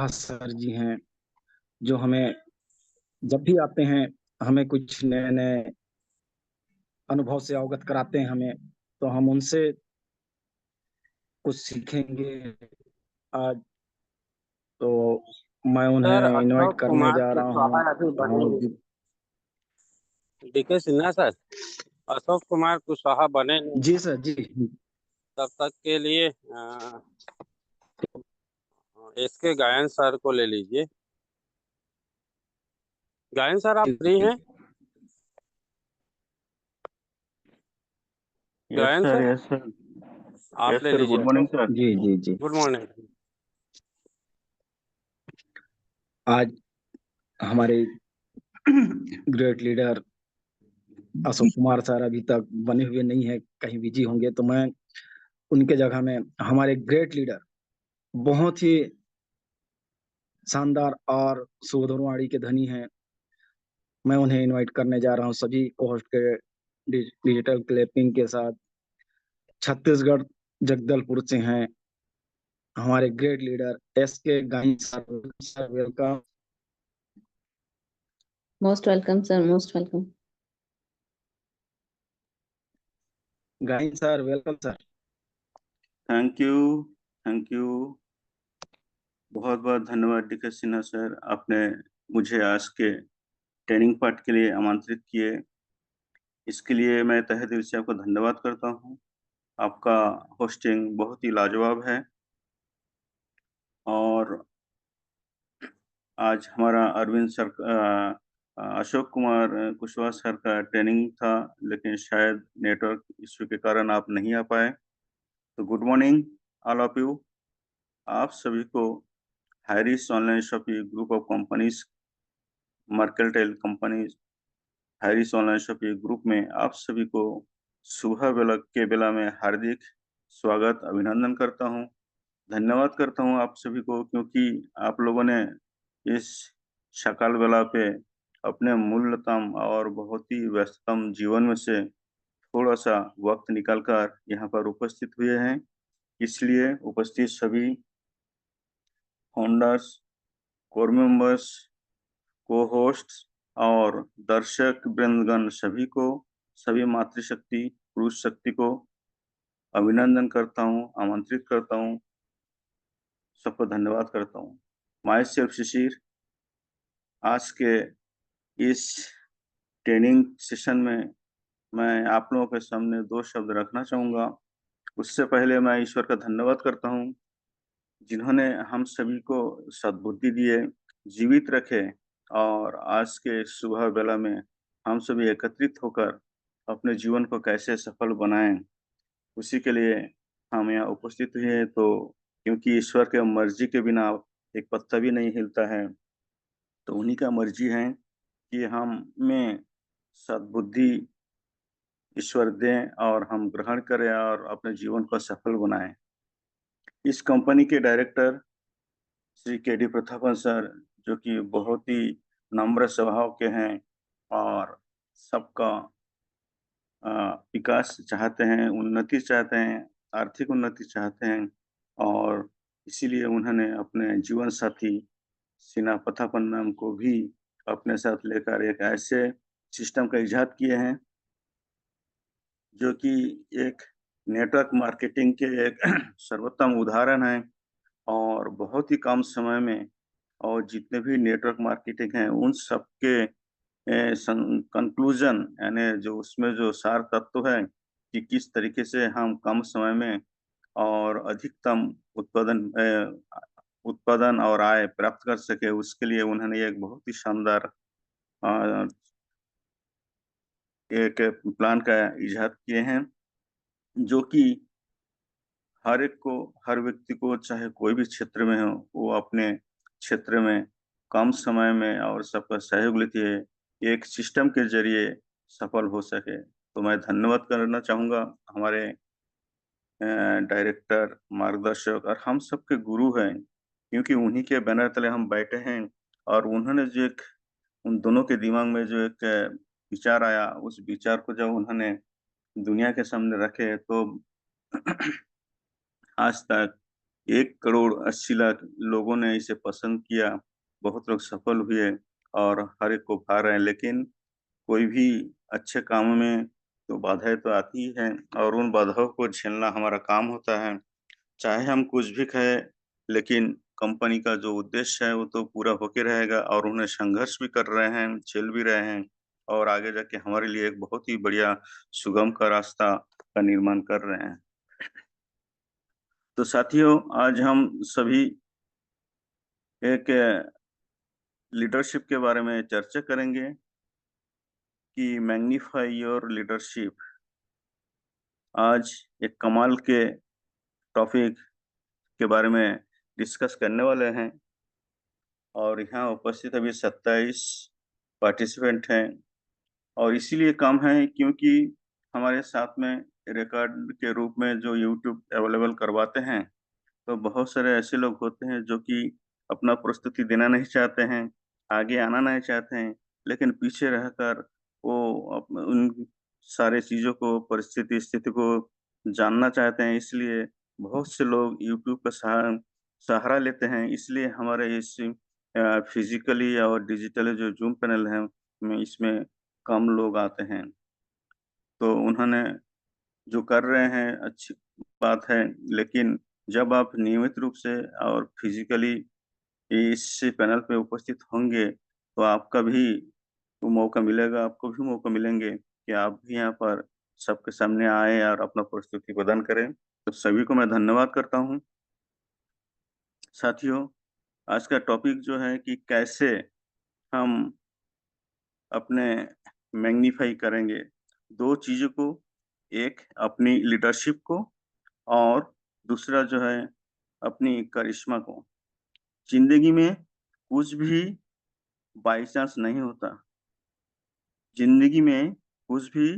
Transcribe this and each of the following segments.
Sir जी हैं, जो हमें जब भी आते हैं हमें कुछ नए नए अनुभव से अवगत कराते हैं हमें। तो हम उनसे कुछ सीखेंगे आज। तो मैं सर उन्हें इनवाइट अशोक करने कुमार जा रहा हूँ। कुशवाहा अभी बने और नहीं। डीके सिन्हा सर, अशोक कुमार कुशवाहा बने नहीं। जी सर जी। तब तक के लिए इसके गायन सर को ले लीजिए। गायन सर आप फ्री हैं? यस गायन सर, सर यस सर। आप यस ले सर, लीजिए गुड मॉर्निंग अशोक। सर। जी जी जी। Good morning. आज हमारे great leader Ashok Kumar sir अभी तक बने हुए नहीं है, कहीं बिजी होंगे। तो मैं उनके जगह में हमारे ग्रेट लीडर, बहुत ही शानदार और सुधरवाणी के धनी हैं, मैं उन्हें इनवाइट करने जा रहा हूँ सभी कोहोस्ट के डिजिटल क्लैपिंग के साथ। छत्तीसगढ़ जगदलपुर से हैं हमारे ग्रेट लीडर एस के again sir, welcome. Most welcome, sir. Most welcome. Again sir welcome sir. Thank you, thank you. बहुत बहुत धन्यवाद डीके सिन्हा सर, आपने मुझे आज के ट्रेनिंग पार्ट के लिए आमंत्रित किए। इसके लिए मैं तहे दिल से आपको धन्यवाद करता हूँ। आपका होस्टिंग बहुत ही लाजवाब है। और आज हमारा अरविंद सर, अशोक कुमार कुशवाहा सर का ट्रेनिंग था, लेकिन शायद नेटवर्क इश्यू के कारण आप नहीं आ पाए। तो good morning all of you. आप सभी को Harris online shopping group of companies, mercantile companies, Harris online shopping group में आप सभी को सुबह बेला में हार्दिक स्वागत, अभिनंदन करता हूं। धन्यवाद करता हूं आप सभी को, क्योंकि आप लोगों ने इस सकाल बेला पे अपने मूल्यतम और बहुत ही व्यस्ततम जीवन में से थोड़ा सा वक्त निकालकर यहाँ पर उपस्थित हुए हैं। इसलिए उपस्थित सभी फाउंडर्स, कोर मेंबर्स, को होस्ट्स और दर्शक वृंदगण सभी को, सभी मातृशक्ति पुरुष शक्ति को अभिनंदन करता हूँ, आमंत्रित करता हूँ, सबको धन्यवाद करता हूँ। माई सेल्फ शिशिर, आज के इस ट्रेनिंग सेशन में मैं आप लोगों के सामने दो शब्द रखना चाहूँगा। उससे पहले मैं ईश्वर का धन्यवाद करता हूँ, जिन्होंने हम सभी को सद्बुद्धि दिए, जीवित रखे और आज के सुबह बेला में हम सभी एकत्रित होकर अपने जीवन को कैसे सफल बनाएं, उसी के लिए हम यहाँ उपस्थित हुए हैं। तो क्योंकि ईश्वर के मर्जी के बिना एक पत्ता भी नहीं हिलता है, तो उन्हीं का मर्जी है कि हम में सद्बुद्धि ईश्वर दें और हम ग्रहण करें और अपने जीवन को सफल बनाएं। इस कंपनी के डायरेक्टर श्री के डी प्रतापन सर, जो कि बहुत ही नम्र स्वभाव के हैं और सबका विकास चाहते हैं, उन्नति चाहते हैं, आर्थिक उन्नति चाहते हैं, और इसीलिए उन्होंने अपने जीवन साथी सीना पथापन्नम को भी अपने साथ लेकर एक ऐसे सिस्टम का इजाद किए हैं जो कि एक नेटवर्क मार्केटिंग के एक सर्वोत्तम उदाहरण है। और बहुत ही कम समय में, और जितने भी नेटवर्क मार्केटिंग हैं उन सबके कंक्लूजन, यानी जो उसमें जो सार तत्व है कि किस तरीके से हम कम समय में और अधिकतम उत्पादन और आय प्राप्त कर सके, उसके लिए उन्होंने एक बहुत ही शानदार अ, एक प्लान का इजाद किए हैं, जो कि हर एक को, हर व्यक्ति को, चाहे कोई भी क्षेत्र में हो, वो अपने क्षेत्र में कम समय में और सबका सहयोग लेते हुए एक सिस्टम के जरिए सफल हो सके। तो मैं धन्यवाद करना चाहूँगा हमारे डायरेक्टर, मार्गदर्शक और हम सबके गुरु हैं, क्योंकि उन्हीं के बैनर तले हम बैठे हैं। और उन्होंने जो एक, उन दोनों के दिमाग में जो एक विचार आया, उस विचार को जब उन्होंने दुनिया के सामने रखे, तो आज तक 1,80,00,000 लोगों ने इसे पसंद किया, बहुत लोग सफल हुए और हर एक को भा रहे हैं। लेकिन कोई भी अच्छे काम में तो बाधाएं तो आती ही हैं और उन बाधाओं को झेलना हमारा काम होता है। चाहे हम कुछ भी कहें, लेकिन कंपनी का जो उद्देश्य है वो तो पूरा होके रहेगा और उन्हें संघर्ष भी कर रहे हैं, झेल भी रहे हैं और आगे जाके हमारे लिए एक बहुत ही बढ़िया सुगम का रास्ता का निर्माण कर रहे हैं। तो साथियों, आज हम सभी एक लीडरशिप के बारे में चर्चा करेंगे कि मैग्नीफाई योर लीडरशिप। आज एक कमाल के टॉपिक के बारे में डिस्कस करने वाले हैं और यहाँ उपस्थित अभी 27 पार्टिसिपेंट हैं और इसीलिए कम है क्योंकि हमारे साथ में रिकॉर्ड के रूप में जो यूट्यूब अवेलेबल करवाते हैं, तो बहुत सारे ऐसे लोग होते हैं जो कि अपना प्रस्तुति देना नहीं चाहते हैं, आगे आना नहीं चाहते हैं, लेकिन पीछे रहकर वो उन सारे चीज़ों को, परिस्थिति स्थिति को जानना चाहते हैं। इसलिए बहुत से लोग यूट्यूब का सहारा लेते हैं। इसलिए हमारे इस फिजिकली और डिजिटली जो जूम पैनल है में इसमें कम लोग आते हैं। तो उन्होंने जो कर रहे हैं अच्छी बात है, लेकिन जब आप नियमित रूप से और फिजिकली इस पैनल पे उपस्थित होंगे तो आपका भी वो मौका मिलेगा, आपको भी मौका मिलेंगे कि आप भी यहाँ पर सबके सामने आए और अपना प्रस्तुति प्रदान करें। तो सभी को मैं धन्यवाद करता हूँ। साथियों, आज का टॉपिक जो है कि कैसे हम अपने मैग्नीफाई करेंगे दो चीज़ों को, एक अपनी लीडरशिप को और दूसरा जो है अपनी करिश्मा को। जिंदगी में कुछ भी बाई चांस नहीं होता। जिंदगी में कुछ भी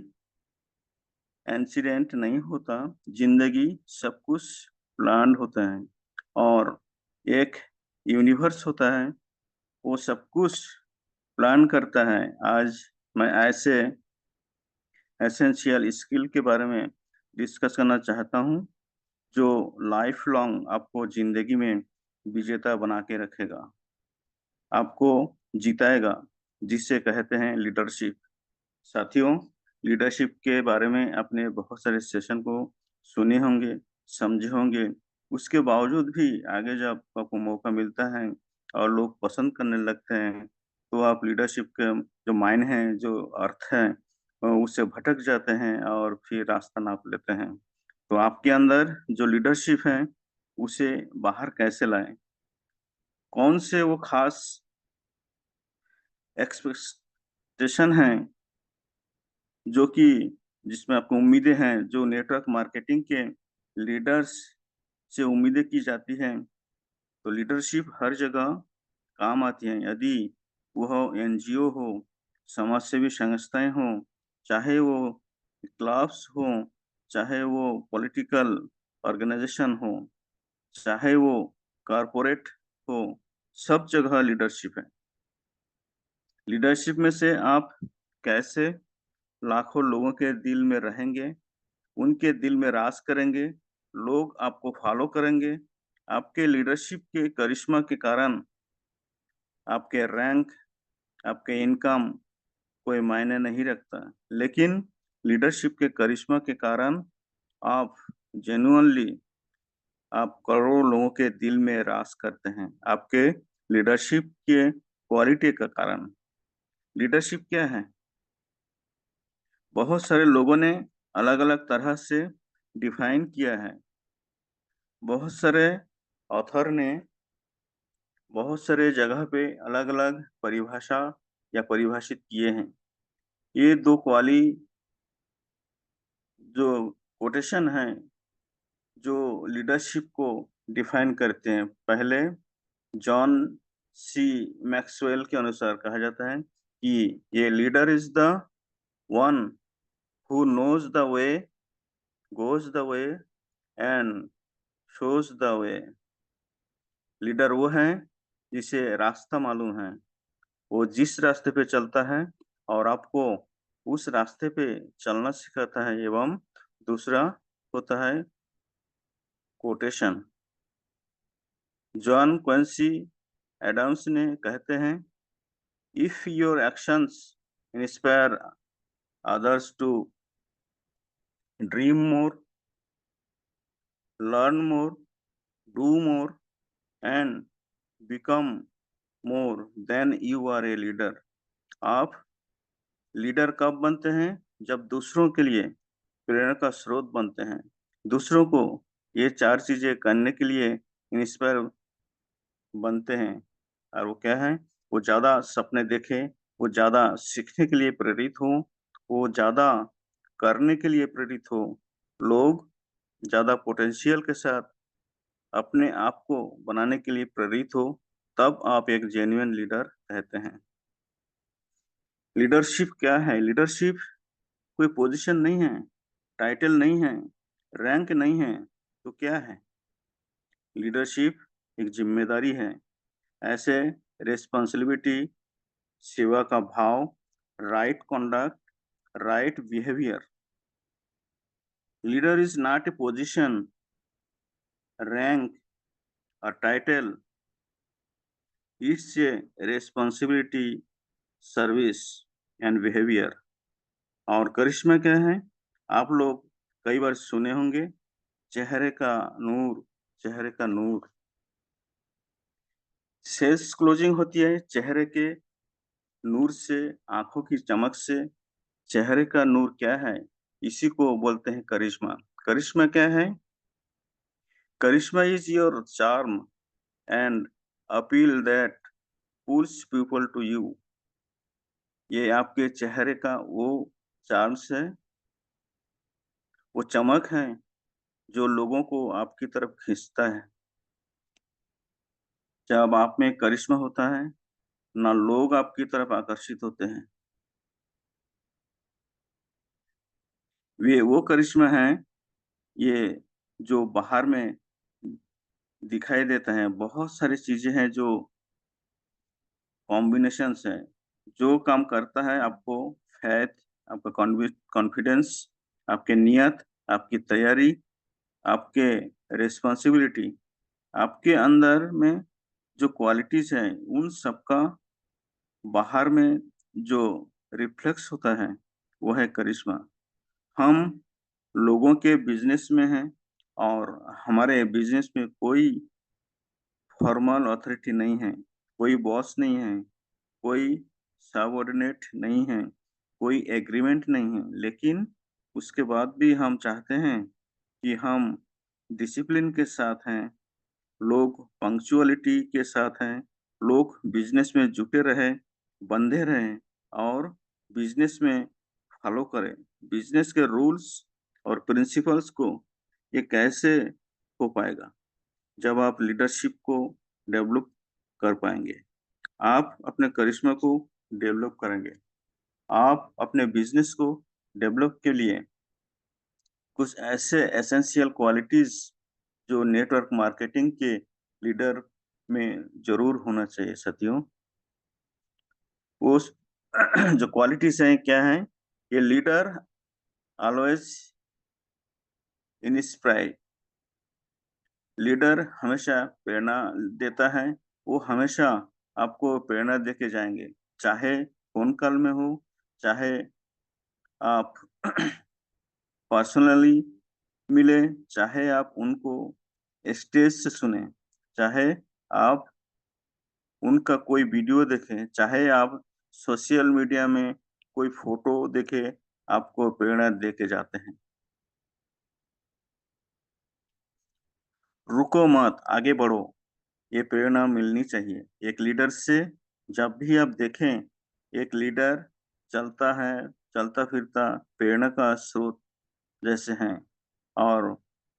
इंसिडेंट नहीं होता। जिंदगी सब कुछ प्लान्ड होता है और एक यूनिवर्स होता है, वो सब कुछ प्लान करता है। आज मैं ऐसे एसेंशियल स्किल के बारे में डिस्कस करना चाहता हूँ जो लाइफ लॉन्ग आपको जिंदगी में विजेता बना के रखेगा, आपको जिताएगा, जिसे कहते हैं लीडरशिप। साथियों, लीडरशिप के बारे में आपने बहुत सारे सेशन को सुने होंगे, समझे होंगे। उसके बावजूद भी आगे जब आपको मौका मिलता है और लोग पसंद करने लगते हैं, तो आप लीडरशिप के जो मायने हैं, जो अर्थ है, उससे भटक जाते हैं और फिर रास्ता नाप लेते हैं। तो आपके अंदर जो लीडरशिप है, उसे बाहर कैसे लाएं? कौन से वो खास एक्सपेक्टेशन हैं जो कि जिसमें आपको उम्मीदें हैं, जो नेटवर्क मार्केटिंग के लीडर्स से उम्मीदें की जाती हैं। तो लीडरशिप हर जगह काम आती है। यदि वह एनजीओ हो, समाज सेवी संस्थाएं हो, चाहे वो क्लब्स हो, चाहे वो पॉलिटिकल ऑर्गेनाइजेशन हो, चाहे वो कॉरपोरेट हो, सब जगह लीडरशिप है। लीडरशिप में से आप कैसे लाखों लोगों के दिल में रहेंगे, उनके दिल में राज करेंगे, लोग आपको फॉलो करेंगे। आपके लीडरशिप के करिश्मा के कारण आपके रैंक, आपके इनकम कोई मायने नहीं रखता। लेकिन लीडरशिप के करिश्मा के कारण आप जेन्युइनली आप करोड़ों लोगों के दिल में राज करते हैं, आपके लीडरशिप के क्वालिटी के कारण। लीडरशिप क्या है? बहुत सारे लोगों ने अलग-अलग तरह से डिफाइन किया है। बहुत सारे ऑथर ने बहुत सारे जगह पे अलग-अलग परिभाषा या परिभाषित किए हैं। ये दो क्वाली जो कोटेशन हैं, जो लीडरशिप को डिफाइन करते हैं। पहले जॉन सी मैक्सवेल के अनुसार कहा जाता है कि ये leader is the one who knows the way, goes the way and shows the way. Leader वो है जिसे रास्ता मालूम है, वो जिस रास्ते पे चलता है और आपको उस रास्ते पे चलना सिखाता है। एवं दूसरा होता है कोटेशन, जॉन क्विंसी एडम्स ने कहते हैं, if your actions inspire others to dream more, learn more, do more, and become more, then you are a leader. आप लीडर कब बनते हैं? जब दूसरों के लिए प्रेरणा का स्रोत बनते हैं, दूसरों को ये 4 चीजें करने के लिए इंस्पायर बनते हैं। और वो क्या है? वो ज्यादा सपने देखें, वो ज्यादा सीखने के लिए प्रेरित हो, वो ज्यादा करने के लिए प्रेरित हो, लोग ज्यादा पोटेंशियल के साथ अपने आप को बनाने के लिए प्रेरित हो, तब आप एक जेन्युइन लीडर कहते हैं। लीडरशिप क्या है? लीडरशिप कोई पोजीशन नहीं है, टाइटल नहीं है, रैंक नहीं है, तो क्या है? लीडरशिप एक जिम्मेदारी है, ऐसे रिस्पॉन्सिबिलिटी, सेवा का भाव, right conduct, right behaviour. Leader is not a position, rank, a title. It's a responsibility, service and behaviour. और करिश्मा क्या है? आप लोग कई बार सुने होंगे, चेहरे का नूर, चेहरे का नूर। सेल्स क्लोजिंग होती है चेहरे के नूर से, आंखों की चमक से। चेहरे का नूर क्या है? इसी को बोलते हैं करिश्मा। करिश्मा क्या है? करिश्मा is your charm and appeal that pulls people to you. ये आपके चेहरे का वो चार्म्स है, वो चमक है जो लोगों को आपकी तरफ खींचता है। जब आप में करिश्मा होता है ना, लोग आपकी तरफ आकर्षित होते हैं। वे वो करिश्मा है, ये जो बाहर में दिखाई देता है। बहुत सारी चीजें हैं जो कॉम्बिनेशंस है, जो काम करता है आपको फैथ, आपका कॉन्फिडेंस, आपके नियत, आपकी तैयारी, आपके रिस्पॉन्सिबिलिटी, आपके अंदर में जो क्वालिटीज हैं, उन सबका बाहर में जो रिफ्लेक्स होता है वो है करिश्मा। हम लोगों के बिजनेस में हैं और हमारे बिजनेस में कोई फॉर्मल अथॉरिटी नहीं है, कोई बॉस नहीं है, कोई सबऑर्डिनेट नहीं है, कोई एग्रीमेंट नहीं है, लेकिन उसके बाद भी हम चाहते हैं कि हम डिसिप्लिन के साथ हैं, लोग पंक्चुअलिटी के साथ हैं, लोग बिजनेस में जुटे रहें, बंधे रहें और बिजनेस में फॉलो करें बिजनेस के रूल्स और प्रिंसिपल्स को। ये कैसे हो पाएगा? जब आप लीडरशिप को डेवलप कर पाएंगे, आप अपने करिश्मा को डेवलप करेंगे, आप अपने बिजनेस को डेवलप के लिए कुछ ऐसे एसेंशियल क्वालिटीज जो नेटवर्क मार्केटिंग के लीडर में जरूर होना चाहिए साथियों। वो जो क्वालिटीज हैं क्या हैं? ये लीडर ऑलवेज इंस्पायर, लीडर हमेशा प्रेरणा देता है, वो हमेशा आपको प्रेरणा देके जाएंगे, चाहे फोन कॉल में हो, चाहे आप पर्सनली मिले, चाहे आप उनको स्टेज से सुने, चाहे आप उनका कोई वीडियो देखें, चाहे आप सोशल मीडिया में कोई फोटो देखे, आपको प्रेरणा देके जाते हैं। रुको मत, आगे बढ़ो, ये प्रेरणा मिलनी चाहिए एक लीडर से। जब भी आप देखें एक लीडर चलता है, चलता फिरता प्रेरणा का स्रोत जैसे हैं, और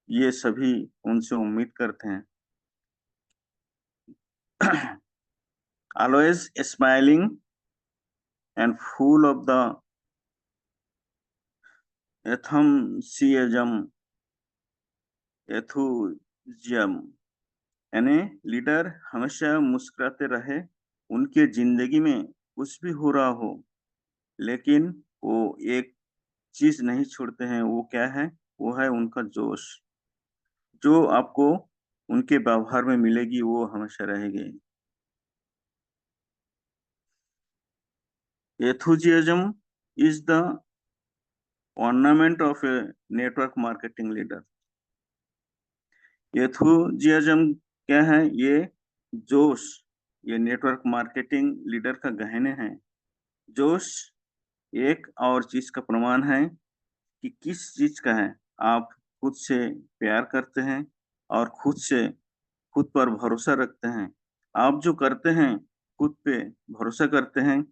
ये सभी उनसे उम्मीद करते हैं। Always smiling and full of the एथम एथुजियम, यानी लीडर हमेशा मुस्कुराते रहे, उनके जिंदगी में कुछ भी हो रहा हो, लेकिन वो एक चीज नहीं छोड़ते हैं। वो क्या है? वो है उनका जोश, जो आपको उनके व्यवहार में मिलेगी वो हमेशा रहेगी। Enthusiasm is the ornament of a network marketing leader। Enthusiasm क्या है? ये जोश, ये नेटवर्क मार्केटिंग लीडर का गहने हैं। जोश एक और चीज का प्रमाण है कि किस चीज का है। आप खुद से प्यार करते हैं और खुद पर भरोसा रखते हैं। आप जो करते हैं खुद पे भरोसा करते हैं,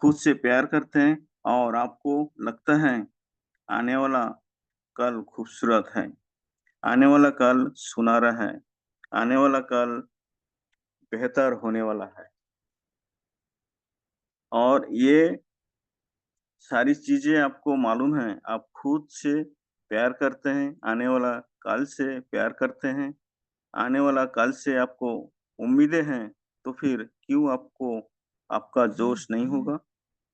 खुद से प्यार करते हैं और आपको लगता है आने वाला कल खूबसूरत है, आने वाला कल सुनहरा है, आने वाला कल बेहतर होने वाला है। और ये सारी चीजें आपको मालूम है। आप खुद से प्यार करते हैं, आने वाला कल से प्यार करते हैं, आने वाला कल से आपको उम्मीदें हैं, तो फिर क्यों आपको आपका जोश नहीं होगा?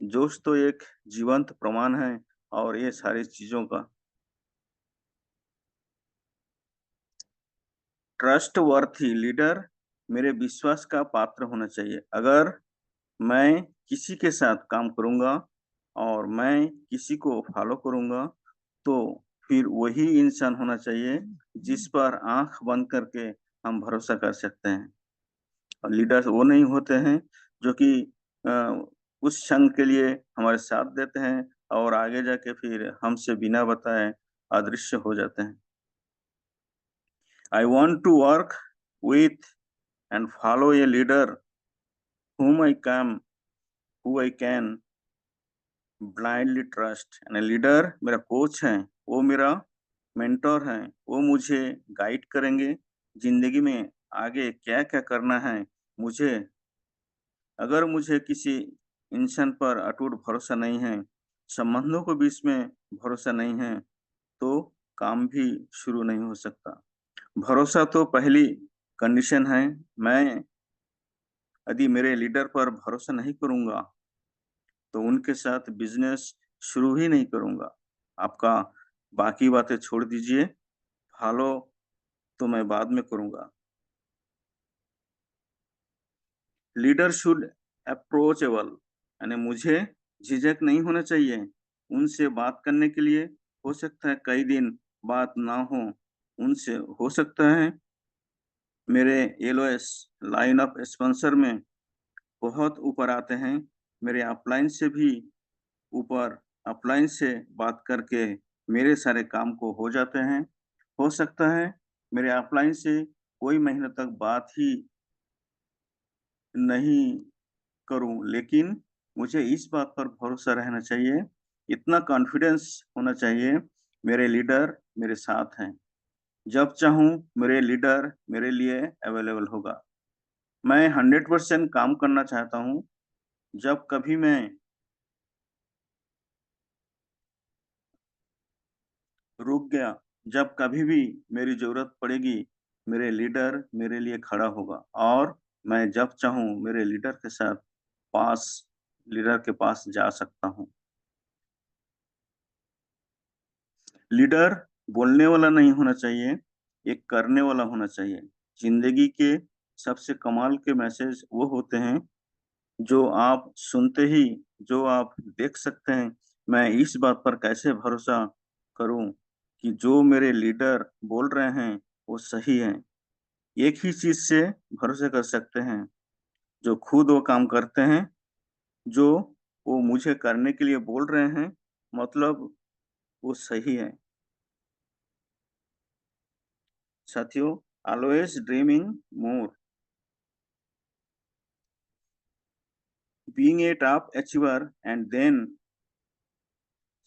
जोश तो एक जीवंत प्रमाण है और ये सारी चीजों का। ट्रस्ट वर्थी लीडर मेरे विश्वास का पात्र होना चाहिए। अगर मैं किसी के साथ काम करूंगा और मैं किसी को फॉलो करूंगा तो फिर वही इंसान होना चाहिए जिस पर आंख बंद करके हम भरोसा कर सकते हैं। और लीडर्स वो नहीं होते हैं जो कि अ, उस क्षण के लिए हमारे साथ देते हैं और आगे जाके फिर हमसे बिना बताए अदृश्य हो जाते हैं। I want to work with and follow a leader whom I can, who I can blindly trust। and leader मेरा कोच है, वो मेरा मेंटोर है, वो मुझे गाइड करेंगे जिंदगी में आगे क्या क्या करना है मुझे। अगर मुझे किसी इंसान पर अटूट भरोसा नहीं है, संबंधों के बीच में भरोसा नहीं है, तो काम भी शुरू नहीं हो सकता। भरोसा तो पहली कंडीशन है। मैं यदि मेरे लीडर पर भरोसा नहीं करूंगा तो उनके साथ बिजनेस शुरू ही नहीं करूंगा। आपका बाकी बातें छोड़ दीजिए, फॉलो तो मैं बाद में करूंगा। लीडर शुड अप्रोचेबल, यानी मुझे झिझक नहीं होना चाहिए उनसे बात करने के लिए। हो सकता है कई दिन बात ना हो उनसे, हो सकता है मेरे एलओएस लाइन ऑफ स्पॉन्सर में बहुत ऊपर आते हैं, मेरे अपलाइन से भी ऊपर, अपलाइन से बात करके मेरे सारे काम को हो जाते हैं। हो सकता है मेरे अपलाइन से कोई महीने तक बात ही नहीं करूं, लेकिन मुझे इस बात पर भरोसा रहना चाहिए, इतना कॉन्फिडेंस होना चाहिए मेरे लीडर मेरे साथ हैं। जब चाहूं मेरे लीडर मेरे लिए अवेलेबल होगा। मैं 100% काम करना चाहता हूं। जब कभी मैं रुक गया, जब कभी भी मेरी जरूरत पड़ेगी, मेरे लीडर मेरे लिए खड़ा होगा। और मैं जब चाहूं मेरे पास लीडर के पास जा सकता हूं। लीडर बोलने वाला नहीं होना चाहिए, एक करने वाला होना चाहिए। जिंदगी के सबसे कमाल के मैसेज वो होते हैं जो आप सुनते ही, जो आप देख सकते हैं। मैं इस बात पर कैसे भरोसा करूं कि जो मेरे लीडर बोल रहे हैं वो सही है। एक ही चीज से भरोसा कर सकते हैं, जो खुद वो काम करते हैं, जो वो मुझे करने के लिए बोल रहे हैं, मतलब वो सही है। साथियों, always dreaming more, being a top achiever and then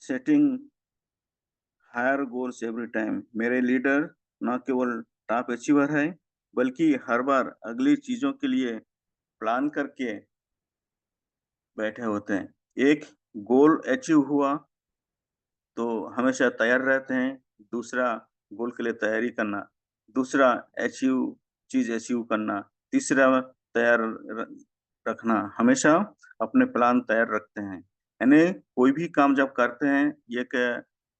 setting higher goals every time. मेरे लीडर न केवल टॉप अचीवर है बल्कि हर बार अगली चीजों के लिए प्लान करके बैठे होते हैं। एक गोल अचीव हुआ तो हमेशा तैयार रहते हैं दूसरा गोल के लिए तैयारी करना, दूसरा अचीव चीज अचीव करना, तीसरा तैयार रखना। हमेशा अपने प्लान तैयार रखते हैं। यानी कोई भी काम जब करते हैं, एक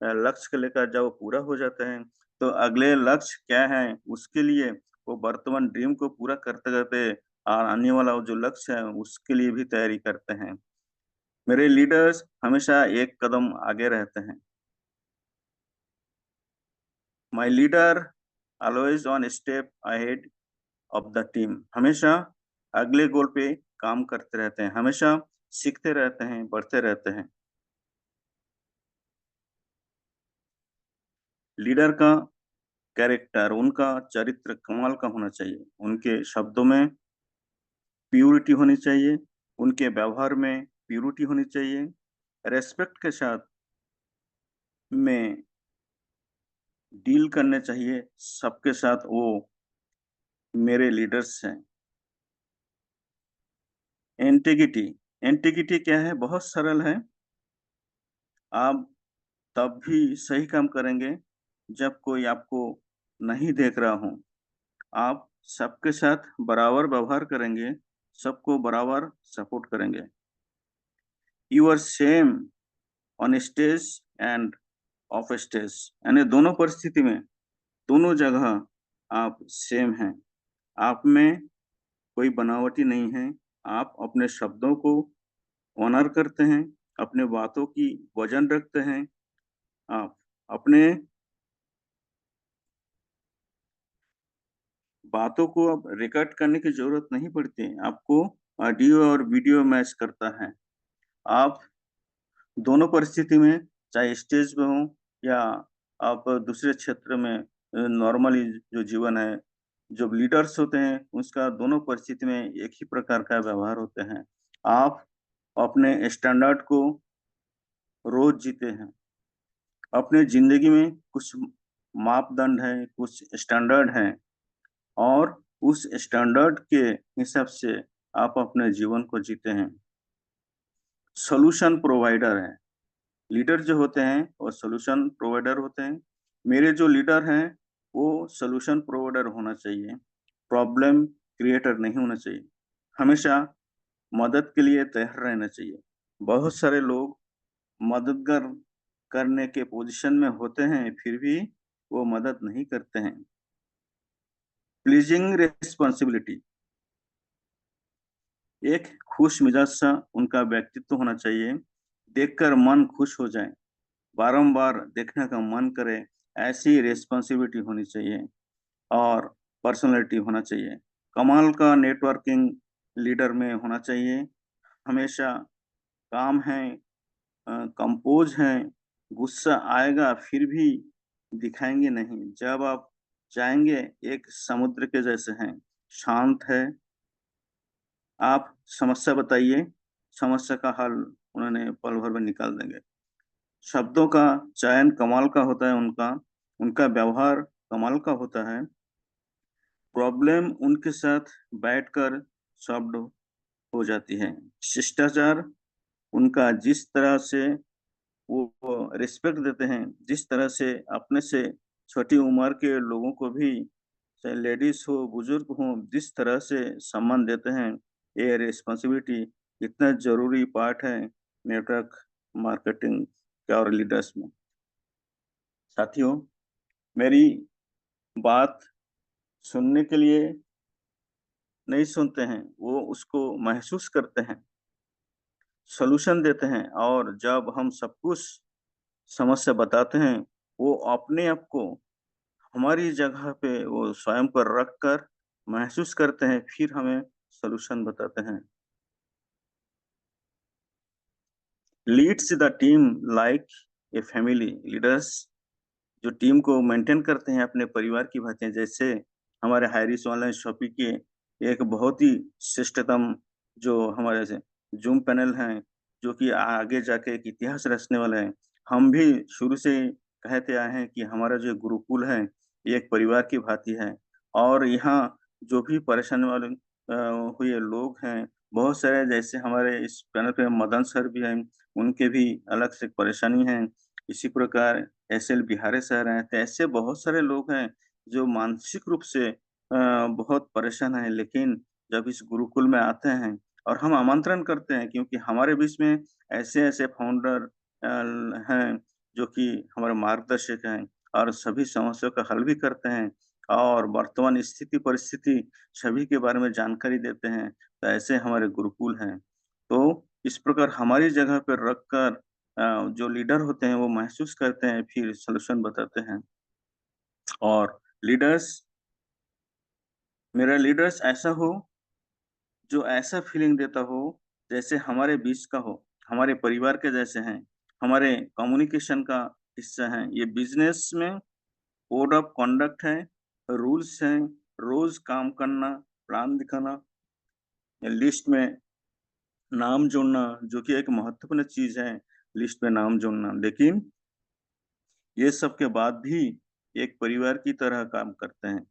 लक्ष्य को लेकर जब पूरा हो जाता है तो अगले लक्ष्य क्या है, उसके लिए वो वर्तमान ड्रीम को पूरा करते करते और आने वाला जो लक्ष्य है उसके लिए भी तैयारी करते हैं। मेरे लीडर्स हमेशा एक कदम आगे रहते हैं। My leader always on step ahead of the team. हमेशा अगले गोल पे काम करते रहते हैं, हमेशा सीखते रहते हैं, बढ़ते रहते हैं। लीडर का कैरेक्टर, उनका चरित्र कमाल का होना चाहिए। उनके शब्दों में प्यूरिटी होनी चाहिए, उनके व्यवहार में प्यूरिटी होनी चाहिए, रेस्पेक्ट के साथ में डील करने चाहिए सबके साथ। वो मेरे लीडर्स हैं। इंटीग्रिटी, इंटीग्रिटी क्या है? बहुत सरल है। आप तब भी सही काम करेंगे जब कोई आपको नहीं देख रहा हो। आप सबके साथ बराबर व्यवहार करेंगे, सबको बराबर सपोर्ट करेंगे। You are same on stage and off stage, यानी दोनों परिस्थिति में, दोनों जगह आप सेम हैं। आप में कोई बनावटी नहीं है। आप अपने शब्दों को ऑनर करते हैं, अपने बातों की वजन रखते हैं। आप अपने बातों को अब रिकॉर्ड करने की जरूरत नहीं पड़ती। आपको ऑडियो और वीडियो मैच करता है। आप दोनों परिस्थिति में, चाहे स्टेज पे हो या आप दूसरे क्षेत्र में नॉर्मली जो जीवन है, जो लीडर्स होते हैं उसका दोनों परिस्थिति में एक ही प्रकार का व्यवहार होते हैं। आप अपने स्टैंडर्ड को रोज जीते हैं। अपने जिंदगी में कुछ मापदंड है, कुछ स्टैंडर्ड है, और उस स्टैंडर्ड के हिसाब से आप अपने जीवन को जीते हैं। सॉल्यूशन प्रोवाइडर है। लीडर जो होते हैं वो सॉल्यूशन प्रोवाइडर होते हैं। मेरे जो लीडर हैं वो सॉल्यूशन प्रोवाइडर होना चाहिए, प्रॉब्लम क्रिएटर नहीं होना चाहिए। हमेशा मदद के लिए तैयार रहना चाहिए। बहुत सारे लोग मददगार करने के पोजीशन में होते हैं, फिर भी वो मदद नहीं करते हैं। प्लीजिंग रिस्पॉन्सिबिलिटी, एक खुश मिजाज सा उनका व्यक्तित्व होना चाहिए, देखकर मन खुश हो जाए, बारंबार देखने का मन करे, ऐसी रिस्पॉन्सिबिलिटी होनी चाहिए और पर्सनालिटी होना चाहिए। कमाल का नेटवर्किंग लीडर में होना चाहिए। हमेशा काम है, कंपोज हैं, गुस्सा आएगा फिर भी दिखाएंगे नहीं। जब आप जाएंगे एक समुद्र के जैसे हैं, शांत है। आप समस्या बताइए, समस्या का हल उन्होंने पल भर में निकाल देंगे। शब्दों का चयन कमाल का होता है उनका, उनका व्यवहार कमाल का होता है। प्रॉब्लम उनके साथ बैठकर सॉल्व हो जाती है। शिष्टाचार उनका, जिस तरह से वो रिस्पेक्ट देते हैं, जिस तरह से अपने से छोटी उम्र के लोगों को भी, चाहे लेडीज हो बुजुर्ग हो, जिस तरह से सम्मान देते हैं, ये रिस्पॉन्सिबिलिटी इतना जरूरी पार्ट है नेटवर्क मार्केटिंग का और लीडर्स में। साथियों, मेरी बात सुनने के लिए नहीं सुनते हैं, वो उसको महसूस करते हैं, सॉल्यूशन देते हैं। और जब हम सब कुछ समस्या बताते हैं, वो अपने आप को हमारी जगह पे वो स्वयं पर रख कर महसूस करते हैं, फिर हमें सॉल्यूशन बताते हैं। Leads the team like a family. Leaders जो टीम को मेंटेन करते हैं अपने परिवार की भांति, जैसे हमारे हाइरिस ऑनलाइन शॉपिंग के एक बहुत ही श्रेष्ठतम जो हमारे से जूम पैनल हैं, जो कि आगे जाके एक इतिहास रचने वाले हैं। हम भी शुरू से कहते आए हैं कि हमारा जो गुरुकुल है ये एक परिवार की भांति है। और यहाँ जो भी परेशानी वाले हुए लोग हैं, बहुत सारे, जैसे हमारे इस पैनल पे मदन सर भी हैं, उनके भी अलग से परेशानी है। इसी प्रकार एसएल बिहारे सर हैं। तो ऐसे बहुत सारे लोग हैं जो मानसिक रूप से बहुत परेशान हैं, लेकिन जब इस गुरुकुल में आते हैं और हम आमंत्रण करते हैं, क्योंकि हमारे बीच में ऐसे ऐसे फाउंडर हैं जो कि हमारे मार्गदर्शक हैं, और सभी समस्याओं का हल भी करते हैं और वर्तमान स्थिति परिस्थिति सभी के बारे में जानकारी देते हैं। तो ऐसे हमारे गुरुकुल हैं। तो इस प्रकार हमारी जगह पर रखकर जो लीडर होते हैं वो महसूस करते हैं, फिर सॉल्यूशन बताते हैं। और लीडर्स मेरा लीडर्स ऐसा हो जो ऐसा फीलिंग देता हो जैसे हमारे बीच का हो, हमारे परिवार के जैसे हैं, हमारे कम्युनिकेशन का हिस्सा हैं। ये बिजनेस में कोड ऑफ कंडक्ट है, रूल्स हैं, रोज काम करना, प्लान दिखाना, लिस्ट में नाम जोड़ना, जो कि एक महत्वपूर्ण चीज है, लिस्ट में नाम जोड़ना। लेकिन ये सब के बाद भी एक परिवार की तरह काम करते हैं।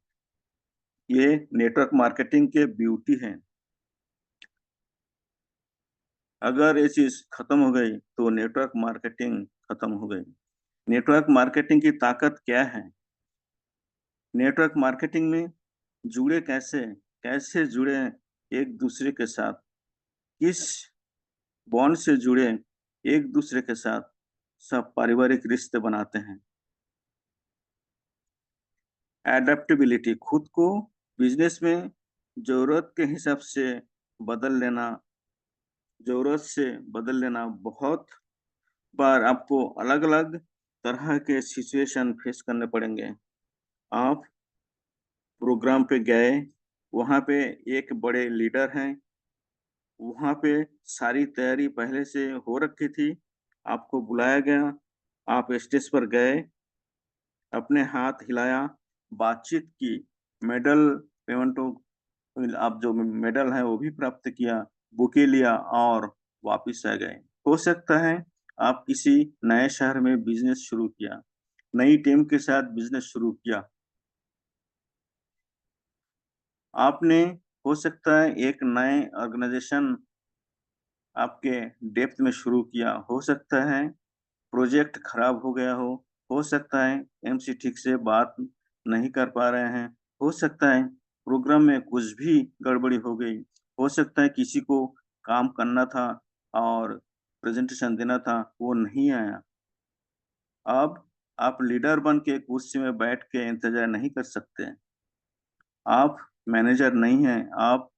ये नेटवर्क मार्केटिंग के ब्यूटी है। अगर ये चीज खत्म हो गई तो नेटवर्क मार्केटिंग खत्म हो गई। नेटवर्क मार्केटिंग की ताकत क्या है? नेटवर्क मार्केटिंग में जुड़े कैसे कैसे जुड़े एक दूसरे के साथ, किस बॉन्ड से जुड़े एक दूसरे के साथ, सब पारिवारिक रिश्ते बनाते हैं। एडेप्टेबिलिटी, खुद को बिजनेस में जरूरत के हिसाब से बदल लेना, जरूरत से बदल लेना। बहुत बार आपको अलग अलग तरह के सिचुएशन फेस करने पड़ेंगे। आप प्रोग्राम पे गए, वहां पे एक बड़े लीडर हैं, वहां पे सारी तैयारी पहले से हो रखी थी, आपको बुलाया गया, आप स्टेज पर गए, अपने हाथ हिलाया, बातचीत की, मेडल पेमेंटो, आप जो मेडल है वो भी प्राप्त किया, बुके लिया और वापिस आ गए। हो सकता है आप किसी नए शहर में बिजनेस शुरू किया, नई टीम के साथ बिजनेस शुरू किया, आपने हो सकता है एक नए ऑर्गेनाइजेशन आपके डेप्थ में शुरू किया, हो सकता है प्रोजेक्ट खराब हो गया हो सकता है एमसी ठीक से बात नहीं कर पा रहे हैं, हो सकता है प्रोग्राम में कुछ भी गड़बड़ी हो गई, हो सकता है किसी को काम करना था और प्रेजेंटेशन देना था, वो नहीं आया। अब आप लीडर बन के कुर्सी में बैठ के इंतजार नहीं कर सकते। आप मैनेजर नहीं हैं, आप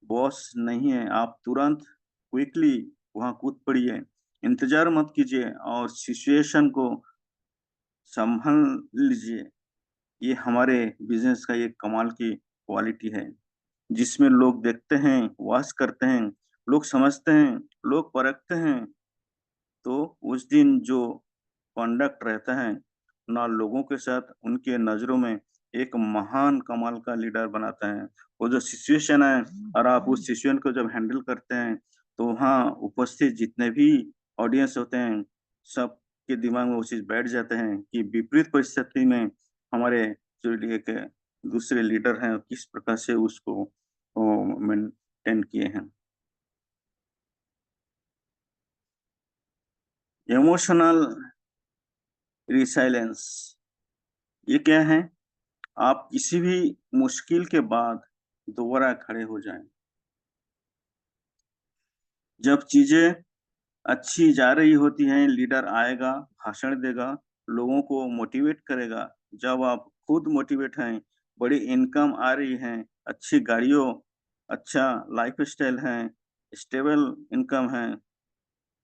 बॉस नहीं है, आप तुरंत क्विकली वहां कूद पड़िए, इंतजार मत कीजिए और सिचुएशन को संभल लीजिए। ये हमारे बिजनेस का एक कमाल की क्वालिटी है, जिसमें लोग देखते हैं, वाच करते हैं, लोग समझते हैं, लोग परखते हैं। तो उस दिन जो कंडक्ट रहता है ना, लोगों के साथ उनके नजरों में एक महान कमाल का लीडर बनाता है। वो जो सिचुएशन है और आप उस सिचुएशन को जब हैंडल करते हैं तो वहाँ उपस्थित जितने भी ऑडियंस होते हैं, सब के दिमाग में वो चीज बैठ जाते हैं कि विपरीत परिस्थिति में हमारे जो एक दूसरे लीडर हैं किस प्रकार से उसको मेंटेन किए हैं। इमोशनल रिसाइलेंस, ये क्या है? आप किसी भी मुश्किल के बाद दोबारा खड़े हो जाएं। जब चीजें अच्छी जा रही होती हैं, लीडर आएगा, भाषण देगा, लोगों को मोटिवेट करेगा। जब आप खुद मोटिवेट हैं, बड़ी इनकम आ रही है, अच्छी गाड़ियों, अच्छा लाइफस्टाइल है, स्टेबल इनकम है,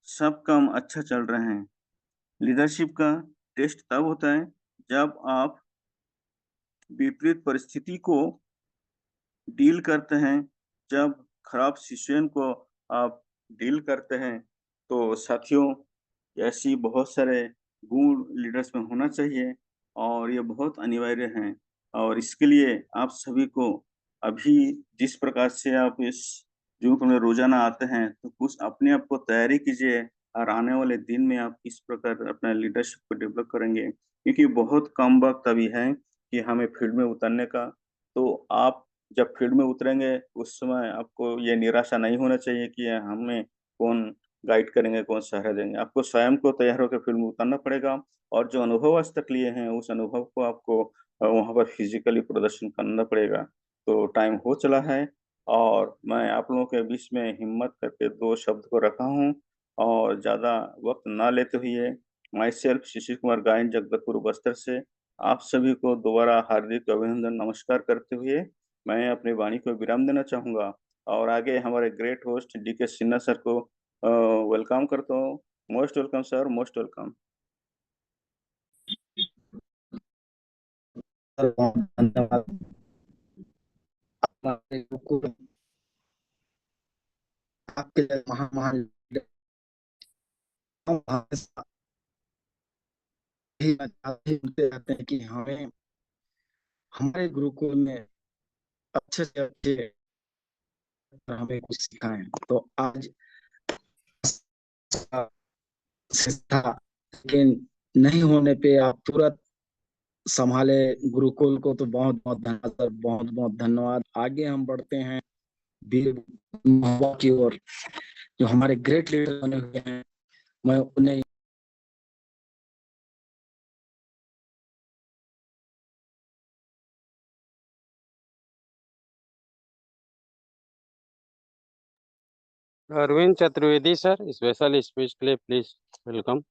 सब काम अच्छा चल रहे हैं। लीडरशिप का टेस्ट तब होता है जब आप विपरीत परिस्थिति को डील करते हैं, जब खराब सिचुएशन को आप डील करते हैं। तो साथियों, ऐसी बहुत सारे गुण लीडर्स में होना चाहिए और ये बहुत अनिवार्य हैं। और इसके लिए आप सभी को अभी जिस प्रकार से आप इस जून में रोजाना आते हैं, तो कुछ अपने आप को तैयारी कीजिए और आने वाले दिन में आप किस प्रकार अपना लीडरशिप को डेवलप करेंगे, क्योंकि बहुत कम वक्त अभी है कि हमें फील्ड में उतरने का। तो आप जब फील्ड में उतरेंगे उस समय आपको ये निराशा नहीं होना चाहिए कि हमें कौन गाइड करेंगे, कौन सहारा देंगे। आपको स्वयं को तैयार होकर फील्ड में उतरना पड़ेगा और जो अनुभव आज तक लिए हैं उस अनुभव को आपको वहाँ पर फिजिकली प्रदर्शन करना पड़ेगा। तो टाइम हो चला है और मैं आप लोगों के बीच में हिम्मत करके 2 शब्द को रखा हूँ और ज़्यादा वक्त ना लेते हुए माई सेल्फ शिशिर कुमार गायन, जगदलपुर बस्तर से आप सभी को दोबारा हार्दिक अभिनंदन नमस्कार करते हुए मैं अपनी वाणी को विराम देना चाहूंगा और आगे हमारे great host DK Sinha sir को वेलकम करता हूँ। Most welcome sir, most welcome. धन्यवाद। हमारे गुरुकुल आपके लिए महान महान हमेशा ही बोलते रहते हैं कि हमें हमारे गुरुकुल में अच्छे से अच्छे हमें कुछ सिखाएं। तो आज शिक्षा लेकिन नहीं होने पे आप तुरंत संभाले गुरुकुल को, तो बहुत बहुत धन्यवाद सर, बहुत बहुत धन्यवाद। आगे हम बढ़ते हैं वीर महबूबा की ओर, जो हमारे ग्रेट लीडर बने हुए हैं। मैं उन्हें Arvind Chaturvedi sir, special speech के लिए प्लीज वेलकम।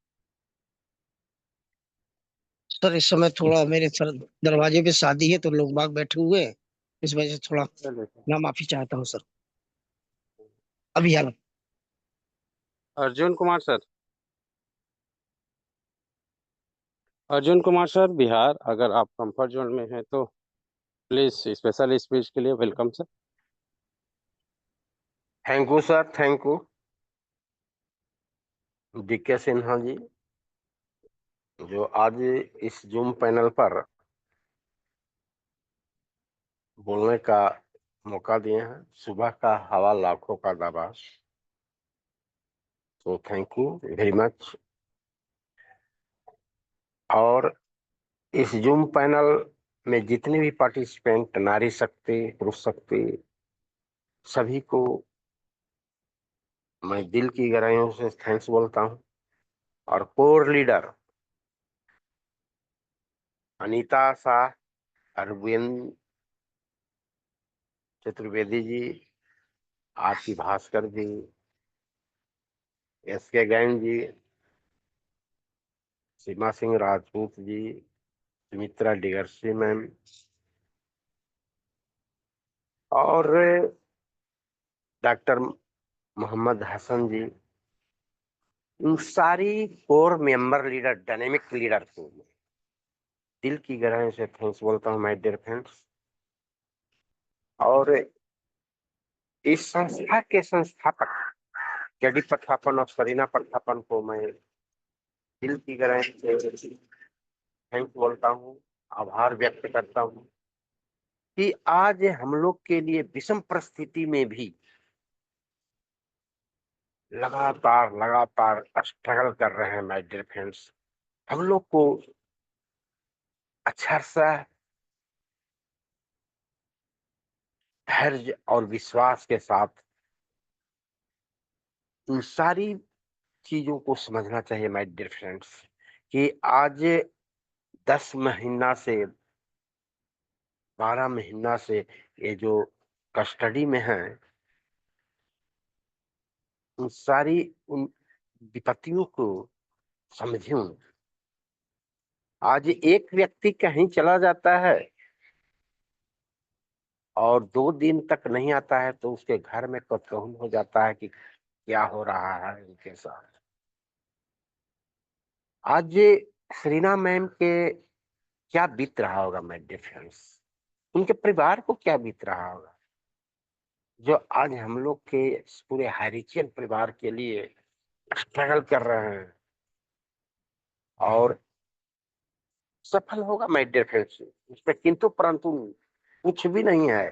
सर इस समय थोड़ा मेरे सर दरवाजे पे शादी है तो लोग बाग बैठे हुए हैं, इस वजह से थोड़ा मैं माफी चाहता हूँ सर। अभी यार अर्जुन कुमार सर, अर्जुन कुमार सर बिहार, अगर आप कंफर्ट जोन में हैं तो प्लीज स्पेशल स्पीच के लिए welcome sir. Thank you sir, thank you DK Sinha ji, जो आज इस जूम पैनल पर बोलने का मौका दिए हैं। सुबह का हवा लाखों का दबा, तो थैंक यू वेरी मच। और इस जूम पैनल में जितने भी पार्टिसिपेंट, नारी शक्ति, पुरुष शक्ति, सभी को मैं दिल की गहराइयों से थैंक्स बोलता हूं। और कोर लीडर अनीता शाह, अरविंद चतुर्वेदी जी, आरती भास्कर जी, SK गैन जी, सीमा सिंह राजपूत जी, सुमित्रा डिगर्सी मैम, और डॉक्टर मोहम्मद हसन जी, इन सारी core member leader, dynamic leader को दिल की गहराई से थैंक्स बोलता हूँ माय डियर फ्रेंड्स। और इस संस्था के संस्थापक KD पथापन और सरीना पथापन को मैं दिल की गहराई से थैंक्स बोलता हूँ, आभार व्यक्त करता हूँ कि आज हम लोग के लिए विषम परिस्थिति में भी लगातार स्ट्रगल कर रहे हैं माय डियर फ्रेंड्स। हम लोग को अच्छा सा धैर्य और विश्वास के साथ इन सारी चीजों को समझना चाहिए माय डियर फ्रेंड्स, कि आज 10 महीना से 12 महीना से ये जो कस्टडी में है, उन सारी उन विपत्तियों को समझूं। आज एक व्यक्ति कहीं चला जाता है और 2 दिन तक नहीं आता है तो उसके घर में कौतूहल हो जाता है कि क्या हो रहा है उनके साथ। आज सरीना मैम के क्या बीत रहा होगा माय डियर फ्रेंड्स, उनके परिवार को क्या बीत रहा होगा, जो आज हम लोग के इस पूरे हाइरिचियन परिवार के लिए स्ट्रगल कर रहे हैं और सफल होगा माय डियर फ्रेंड्स। इसमें किंतु परंतु कुछ भी नहीं है।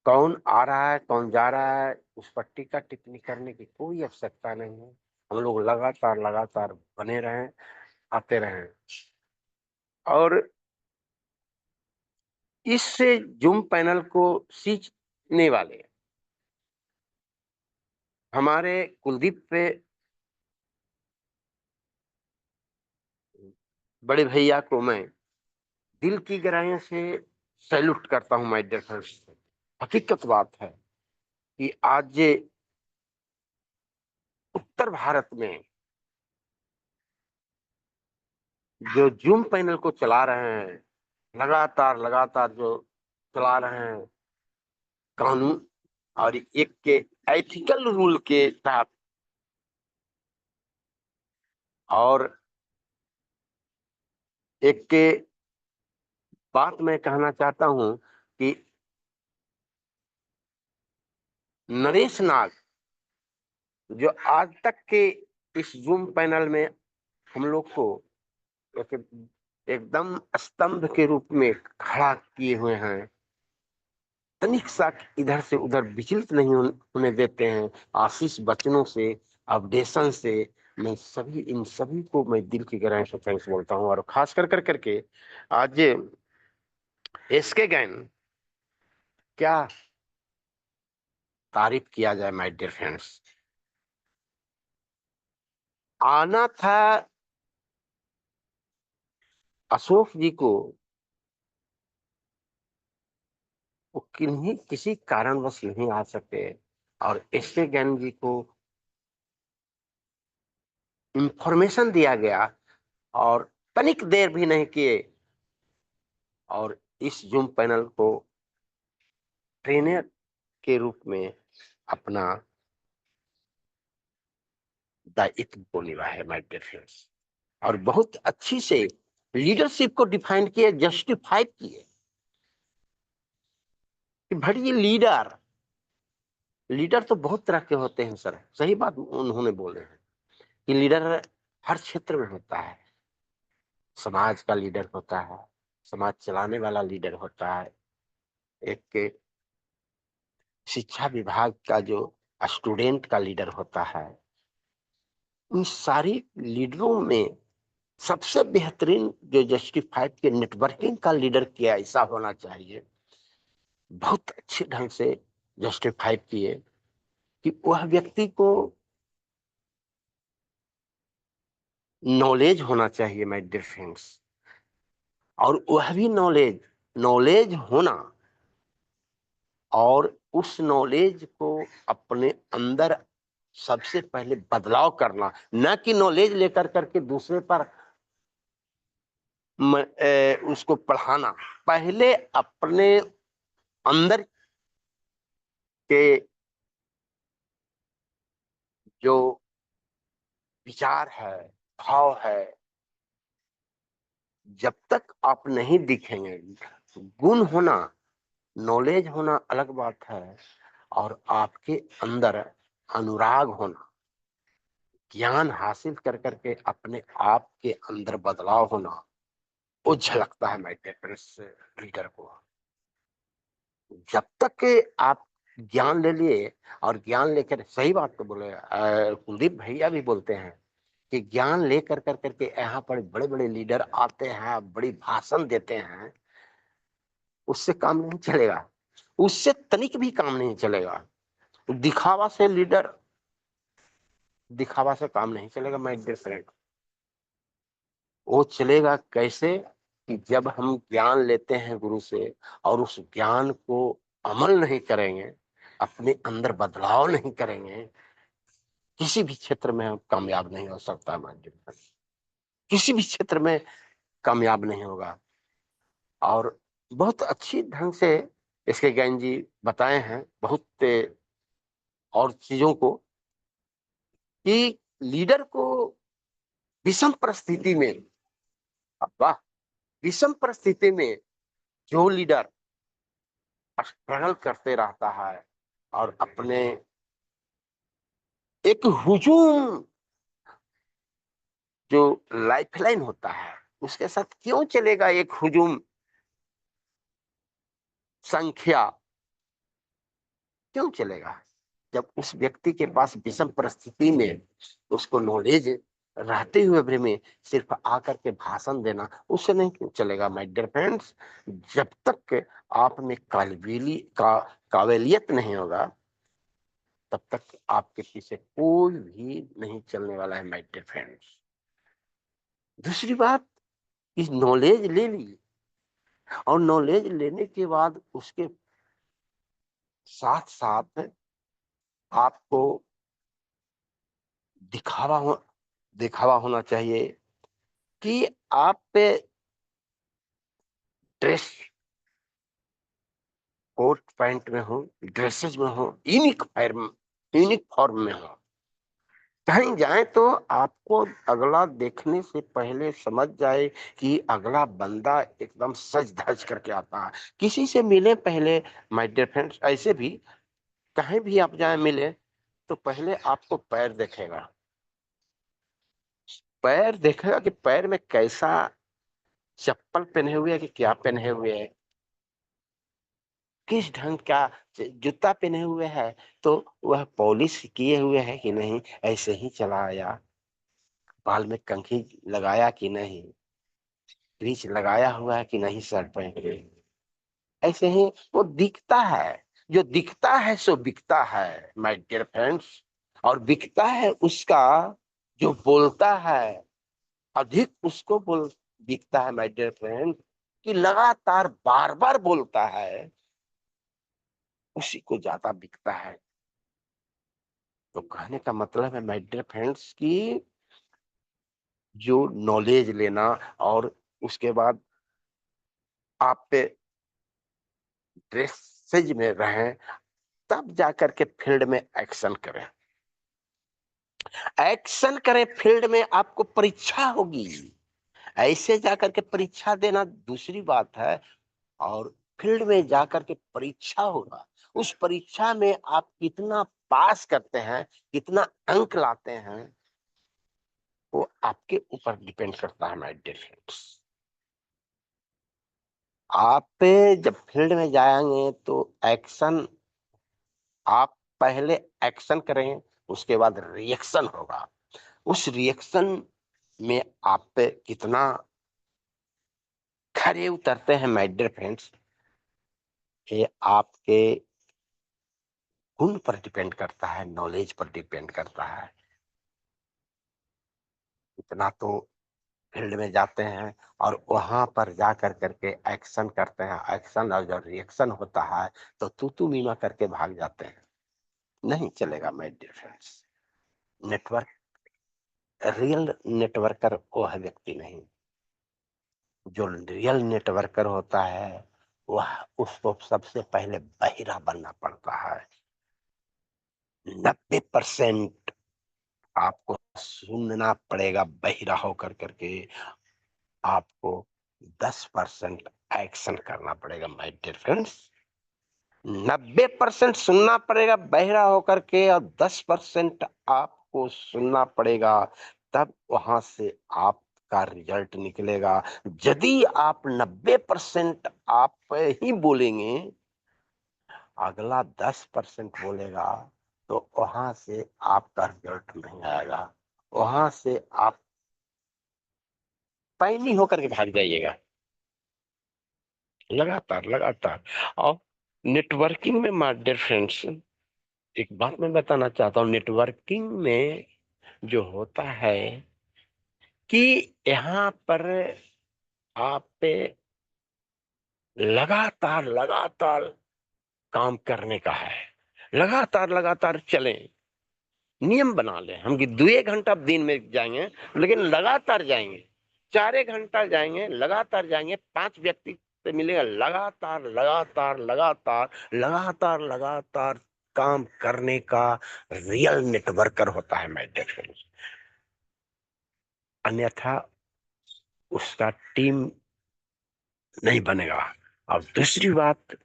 कौन आ रहा है, कौन जा रहा है, उस पर टीका टिप्पणी करने की कोई आवश्यकता नहीं है। हम लोग लगातार बने रहें, आते रहें। और इस जूम पैनल को सींचने वाले हमारे कुलदीप पे बड़े भैया को मैं दिल की गहराइयों से सैल्यूट करता हूं माय डियर फ्रेंड्स। हकीकत बात है कि आज उत्तर भारत में जो जूम पैनल को चला रहे हैं, लगातार लगातार जो चला रहे हैं कानून और एक के एथिकल रूल के तहत, और एक के बात मैं कहना चाहता हूं कि नरेश नाग जो आज तक के इस जूम पैनल में हम लोग को एकदम स्तंभ के रूप में खड़ा किए हुए हैं, तनिक सा इधर से उधर विचलित नहीं होने देते हैं, आशीष बचनों से, अपडेशन से, मैं सभी इन सभी को मैं दिल की गहराई से थैंक्स बोलता हूं। और खास कर करके आज एसके गैन, क्या तारीफ किया जाए माय डियर फ्रेंड्स। आना था अशोक जी को, वो किन्हीं किसी कारणवश नहीं आ सके, और एसके गैन जी को इंफॉर्मेशन दिया गया और तनिक देर भी नहीं किए और इस जूम पैनल को ट्रेनर के रूप में अपना दायित्व को निभाया माय डियर फ्रेंड्स, और बहुत अच्छी से लीडरशिप को डिफाइन किए, जस्टिफाई किए कि भाई ये लीडर तो बहुत तरह के होते हैं सर, सही बात उन्होंने बोले हैं कि लीडर हर क्षेत्र में होता है। समाज का लीडर होता है, समाज चलाने वाला लीडर होता है, एक के शिक्षा विभाग का जो स्टूडेंट का लीडर होता है। इन सारी लीडरों में सबसे बेहतरीन जो जस्टिफाइड के नेटवर्किंग का लीडर किया ऐसा होना चाहिए, बहुत अच्छे ढंग से जस्टिफाई किए कि वह व्यक्ति को नॉलेज होना चाहिए माय डियर फ्रेंड्स, और वह भी नॉलेज होना, और उस नॉलेज को अपने अंदर सबसे पहले बदलाव करना, न कि नॉलेज लेकर करके दूसरे पर उसको पढ़ाना। पहले अपने अंदर के जो विचार है, भाव है, जब तक आप नहीं दिखेंगे, गुण होना, नॉलेज होना अलग बात है, और आपके अंदर अनुराग होना, ज्ञान हासिल कर करके अपने आप के अंदर बदलाव होना, वो झलकता है माय लीडर को। जब तक कि आप ज्ञान ले लिए, और ज्ञान लेकर, सही बात तो बोले कुलदीप भैया भी बोलते हैं कि ज्ञान लेकर कर करके यहाँ पर बड़े बड़े लीडर आते हैं, बड़ी भाषण देते हैं, उससे काम नहीं चलेगा, उससे तनिक भी काम नहीं चलेगा। दिखावा से लीडर, दिखावा से काम नहीं चलेगा माय डियर फ्रेंड। वो चलेगा कैसे कि जब हम ज्ञान लेते हैं गुरु से और उस ज्ञान को अमल नहीं करेंगे, अपने अंदर बदलाव नहीं करेंगे, किसी भी क्षेत्र में हम कामयाब नहीं हो सकता माय डियर फ्रेंड, किसी भी क्षेत्र में कामयाब नहीं होगा। और बहुत अच्छी ढंग से इसके ज्ञान जी बताए हैं बहुत और चीजों को, कि लीडर को विषम परिस्थिति में, वाह, विषम परिस्थिति में जो लीडर स्ट्रगल करते रहता है और अपने एक हुजूम जो लाइफलाइन होता है उसके साथ क्यों चलेगा, एक हुजूम संख्या क्यों चलेगा, जब उस व्यक्ति के पास विषम परिस्थिति में उसको नॉलेज रहते हुए भी में सिर्फ आकर के भाषण देना, उससे नहीं चलेगा माय डियर फ्रेंड्स। जब तक आप में काबिलियत नहीं होगा, तब तक आपके पीछे कोई भी नहीं चलने वाला है माय डियर फ्रेंड्स। दूसरी बात, इस नॉलेज ले ली, और नॉलेज लेने के बाद उसके साथ साथ आपको दिखावा होना चाहिए, कि आप पे ड्रेस कोट पैंट में हो, ड्रेसेस में हो, यूनिक फॉर्म में हो, कहीं जाए तो आपको अगला देखने से पहले समझ जाए कि अगला बंदा एकदम सज धज करके आता है। किसी से मिले पहले, माय डियर फ्रेंड्स, ऐसे भी कहीं भी आप जाए मिले तो पहले आपको पैर देखेगा, पैर देखेगा कि पैर में कैसा चप्पल पहने हुए है कि क्या पहने हुए है, किस ढंग का जूता पहने हुए है, तो वह पॉलिश किए हुए है कि नहीं, ऐसे ही चला आया, बाल में कंघी लगाया कि नहीं, क्रीच लगाया हुआ है कि नहीं शर्ट पहन के, ऐसे ही वो दिखता है। जो दिखता है सो बिकता है माय डियर फ्रेंड्स, और बिकता है उसका जो बोलता है, अधिक उसको बोल बिकता है माय डियर फ्रेंड, कि लगातार बार बार बोलता है, उसी को ज्यादा बिकता है। तो कहने का मतलब है माय डियर फ्रेंड्स कि जो नॉलेज लेना और उसके बाद आप पे ड्रेसेज में रहें, तब जाकर के फील्ड में एक्शन करें। एक्शन करें फील्ड में, आपको परीक्षा होगी, ऐसे जाकर के परीक्षा देना दूसरी बात है, और फील्ड में जाकर के परीक्षा होगा। उस परीक्षा में आप कितना पास करते हैं, कितना अंक लाते हैं, वो आपके ऊपर डिपेंड करता है माय डियर फ्रेंड्स। आप जब फील्ड में जाएंगे तो एक्शन, आप पहले एक्शन करें, उसके बाद रिएक्शन होगा। उस रिएक्शन में आप पे कितना खरे उतरते हैं माय डियर फ्रेंड्स, ये आपके गुण पर डिपेंड करता है, नॉलेज पर डिपेंड करता है। इतना तो फील्ड में जाते हैं और वहां पर जा कर करके एक्शन करते हैं, एक्शन और जब रिएक्शन होता है तो तू मीमा करके भाग जाते हैं, नहीं चलेगा my dear friends. Network, real networker वो है व्यक्ति नहीं, जो रियल नेटवर्कर होता है वह, उसको सबसे पहले बहिरा बनना पड़ता है। 90% आपको सुनना पड़ेगा बहिरा होकर करके, आपको 10% एक्शन करना पड़ेगा माय डियर फ्रेंड्स। 90% सुनना पड़ेगा बहिरा होकर के और 10% आपको सुनना पड़ेगा, तब वहां से आपका रिजल्ट निकलेगा। यदि आप 90% आप ही बोलेंगे, अगला 10% बोलेगा, तो वहां से आपका रिजल्ट नहीं आएगा, वहां से आप पैनी होकर के भाग जाइएगा लगातार लगातार। और नेटवर्किंग में माय डियर फ्रेंड्स, एक बात मैं बताना चाहता हूँ, नेटवर्किंग में जो होता है कि यहाँ पर आप पे लगातार लगातार काम करने का है, लगातार लगातार चलें, नियम बना लें हम कि 2 घंटा दिन में जाएंगे, लेकिन लगातार जाएंगे, 4 घंटा जाएंगे, लगातार जाएंगे, 5 व्यक्ति से मिलेगा, लगातार लगातार लगातार लगातार लगातार काम करने का रियल नेटवर्कर होता है माय डियर फ्रेंड्स। अन्यथा उसका टीम नहीं बनेगा। और दूसरी बात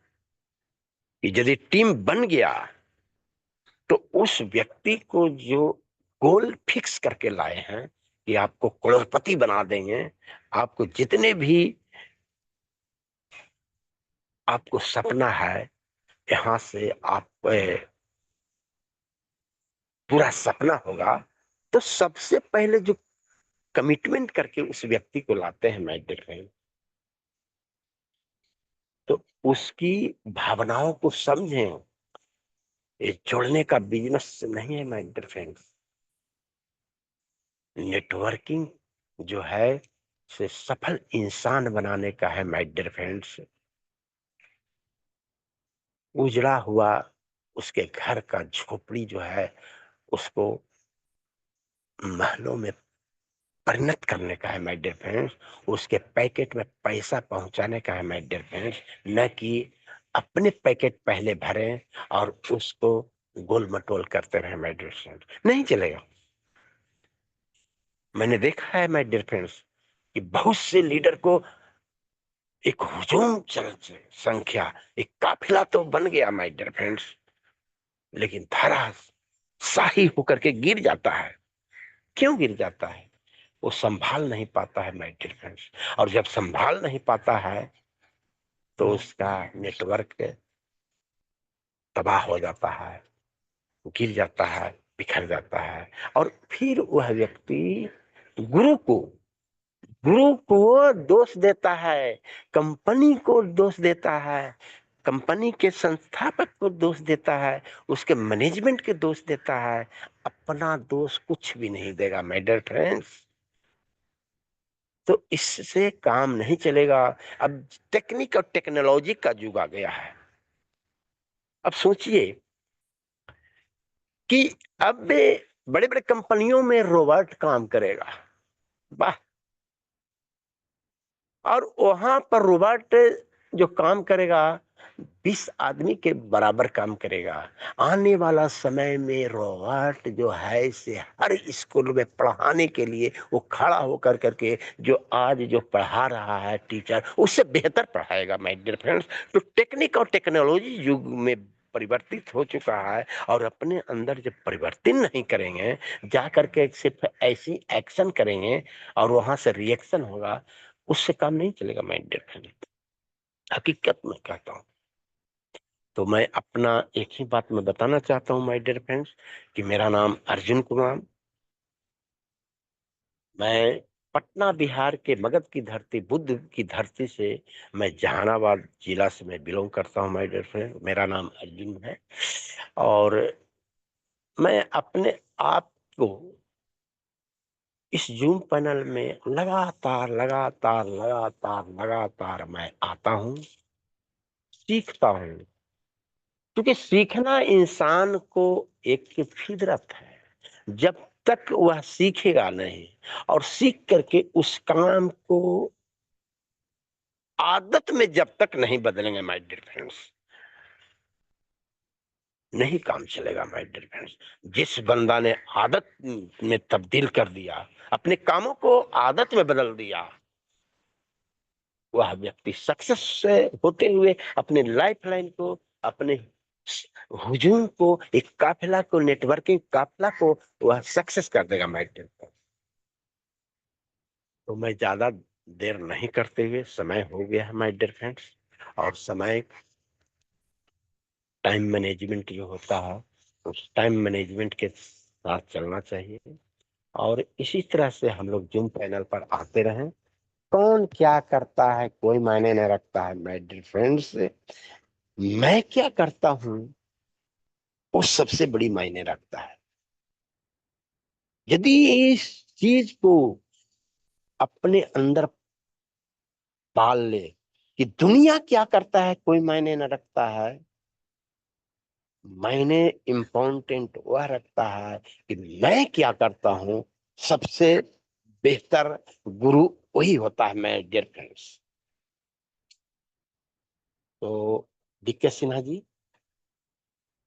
कि यदि टीम बन गया तो उस व्यक्ति को जो गोल फिक्स करके लाए हैं कि आपको करोड़पति बना देंगे, आपको जितने भी आपको सपना है, यहाँ से आप पूरा सपना होगा, तो सबसे पहले जो कमिटमेंट करके उस व्यक्ति को लाते हैं माय डियर फ्रेंड, तो उसकी भावनाओं को समझें। ये जोड़ने का बिजनेस नहीं है माय डियर फ्रेंड्स। नेटवर्किंग जो है से सफल इंसान बनाने का है माय डियर फ्रेंड्स। उजड़ा हुआ उसके घर का झोपड़ी जो है, उसको महलों में परिणत करने का है माय डियर फ्रेंड्स, उसके पैकेट में पैसा पहुंचाने का है माय डियर फ्रेंड्स, न कि अपने पैकेट पहले भरें और उसको गोल मटोल करते रहे माय डियर फ्रेंड्स, नहीं चलेगा। मैंने देखा है माय डियर फ्रेंड्स कि बहुत से लीडर को एक हुजूम संख्या, एक काफिला तो बन गया माय डियर फ्रेंड्स, लेकिन धरा शाही होकर के गिर जाता है। क्यों गिर जाता है? वो संभाल नहीं पाता है माय डियर फ्रेंड्स, और जब संभाल नहीं पाता है तो उसका नेटवर्क तबाह हो जाता है, गिर जाता है, बिखर जाता है, और फिर वह व्यक्ति गुरु को दोष देता है, कंपनी को दोष देता है, कंपनी के संस्थापक को दोष देता है, उसके मैनेजमेंट के दोष देता है, अपना दोष कुछ भी नहीं देगा माय डियर फ्रेंड्स। तो इससे काम नहीं चलेगा। अब टेक्निक और टेक्नोलॉजी का युग आ गया है। अब सोचिए कि अब बड़े बड़े कंपनियों में रोबोट काम करेगा, वाह, और वहां पर रोबोट जो काम करेगा 20 आदमी के बराबर काम करेगा। आने वाला समय में रोबोट जो है इसे हर स्कूल में पढ़ाने के लिए वो खड़ा होकर करके जो आज जो पढ़ा रहा है टीचर, उससे बेहतर पढ़ाएगा माय डियर फ्रेंड्स। तो टेक्निक और टेक्नोलॉजी युग में परिवर्तित हो चुका है, और अपने अंदर जब परिवर्तन नहीं करेंगे, जा करके सिर्फ ऐसी एक्शन करेंगे और वहां से रिएक्शन होगा, उससे काम नहीं चलेगा माय डियर फ्रेंड्स। हकीकत में कहता हूं। तो मैं अपना एक ही बात मैं बताना चाहता हूं माय डियर फ्रेंड्स कि मेरा नाम अर्जुन कुमार, मैं पटना बिहार के मगध की धरती, बुद्ध की धरती से, मैं जहानाबाद जिला से मैं बिलोंग करता हूं माय डियर फ्रेंड। मेरा नाम अर्जुन है, और मैं अपने आप को इस जूम पैनल में लगातार लगातार लगातार लगातार मैं आता हूं, सीखता हूं, क्योंकि सीखना इंसान को एक फितरत है। जब तक वह सीखेगा नहीं और सीख करके उस काम को आदत में जब तक नहीं बदलेंगे माय डियर फ्रेंड्स, नहीं काम चलेगा माय डियर फ्रेंड्स। जिस बंदा ने आदत में तब्दील कर दिया, अपने कामों को आदत में बदल दिया, वह व्यक्ति सक्सेस से होते हुए अपने लाइफ लाइन को, अपने हुजूम को, एक काफिला को, नेटवर्किंग काफिला को वह सक्सेस कर देगा माय डियर फ्रेंड्स। तो मैं ज्यादा देर नहीं करते हुए, समय हो गया है माय डियर फ्रेंड्स, और समय टाइम मैनेजमेंट जो होता है उस टाइम मैनेजमेंट के साथ चलना चाहिए, और इसी तरह से हम लोग जूम पैनल पर आते रहें। कौन क्या करता है कोई मायने नहीं रखता है माय डियर फ्रेंड्स, मैं क्या करता हूं वो सबसे बड़ी मायने रखता है। यदि इस चीज को अपने अंदर पाल ले कि दुनिया क्या करता है कोई मायने न रखता है, मायने इम्पोर्टेंट वह रखता है कि मैं क्या करता हूं, सबसे बेहतर गुरु वही होता है माय डियर फ्रेंड्स। तो डीके सिन्हा जी,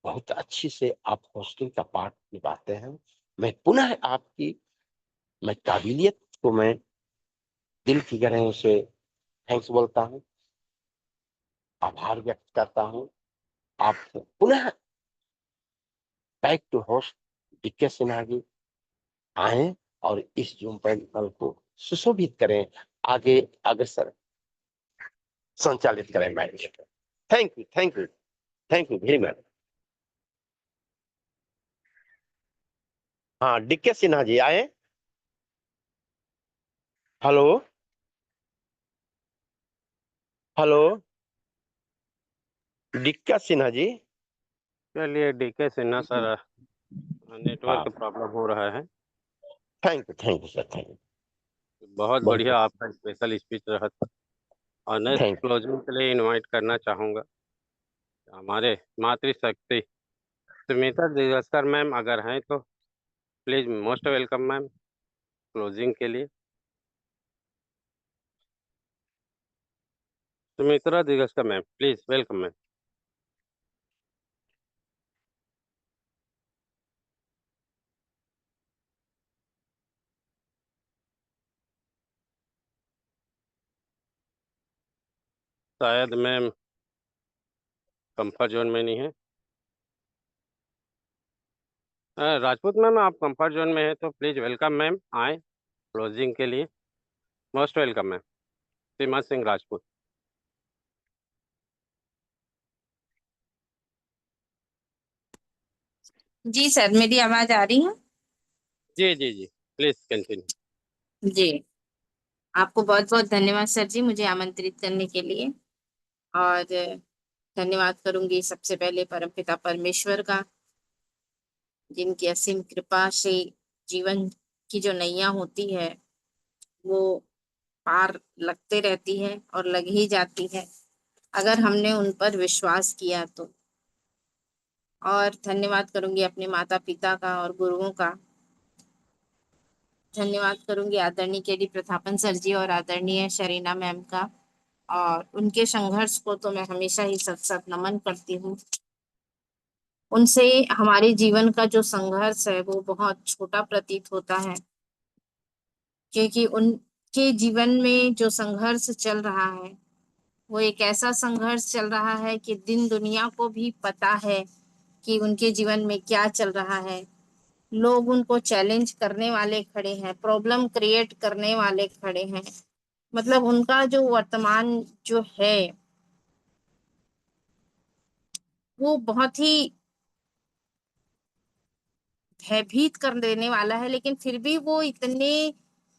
बहुत अच्छी से आप होस्टिंग का पार्ट निभाते हैं। मैं पुनः आपकी मैं काबिलियत को मैं दिल की गहराइयों से थैंक्स बोलता हूं, आभार व्यक्त करता हूं। आप पुनः back to host DK Sinha ji आए और इस जूम पैनल को सुशोभित करें, आगे अग्रसर संचालित करें match. Thank you, thank you, thank you very much. हाँ, डीके सिन्हा जी आए। हेलो हेलो, डीके सिन्हा जी। चलिए डीके सिन्हा सर, हाँ, नेटवर्क प्रॉब्लम हो रहा है। Thank you sir, thank you, बहुत बहुत बढ़िया आपका स्पेशल स्पीच रहा था, और नेक्स्ट थैंक क्लोजिंग के लिए इनवाइट करना चाहूँगा हमारे मातृशक्ति सुमिता दिगस्कर मैम, अगर हैं तो please most welcome ma'am. Closing के लिए। Sumitra Digaskar ma'am, please welcome ma'am. शायद मैम कंफर्ट जोन में नहीं है। राजपूत मैम, आप कंफर्ट जोन में है तो प्लीज वेलकम मैम, आए क्लोजिंग के लिए। Most welcome ma'am, Seema Singh Rajput. जी सर, मेरी आवाज आ रही है? जी जी जी, प्लीज कंटिन्यू। जी, आपको बहुत बहुत धन्यवाद सर जी, मुझे आमंत्रित करने के लिए। और धन्यवाद करूंगी सबसे पहले परमपिता परमेश्वर का, जिनकी असीम कृपा से जीवन की जो नैया होती है वो पार लगते रहती है और लग ही जाती है, अगर हमने उन पर विश्वास किया तो। और धन्यवाद करूंगी अपने माता पिता का और गुरुओं का। धन्यवाद करूंगी आदरणीय केडी प्रतापन सर जी और आदरणीय शरीना मैम का। और उनके संघर्ष को तो मैं हमेशा ही सत सत नमन करती हूँ। उनसे हमारे जीवन का जो संघर्ष है वो बहुत छोटा प्रतीत होता है, क्योंकि उनके जीवन में जो संघर्ष चल रहा है वो एक ऐसा संघर्ष चल रहा है कि दिन दुनिया को भी पता है कि उनके जीवन में क्या चल रहा है। लोग उनको चैलेंज करने वाले खड़े हैं, प्रॉब्लम क्रिएट करने वाले खड़े हैं। मतलब उनका जो वर्तमान जो है वो बहुत ही भयभीत कर देने वाला है, लेकिन फिर भी वो इतने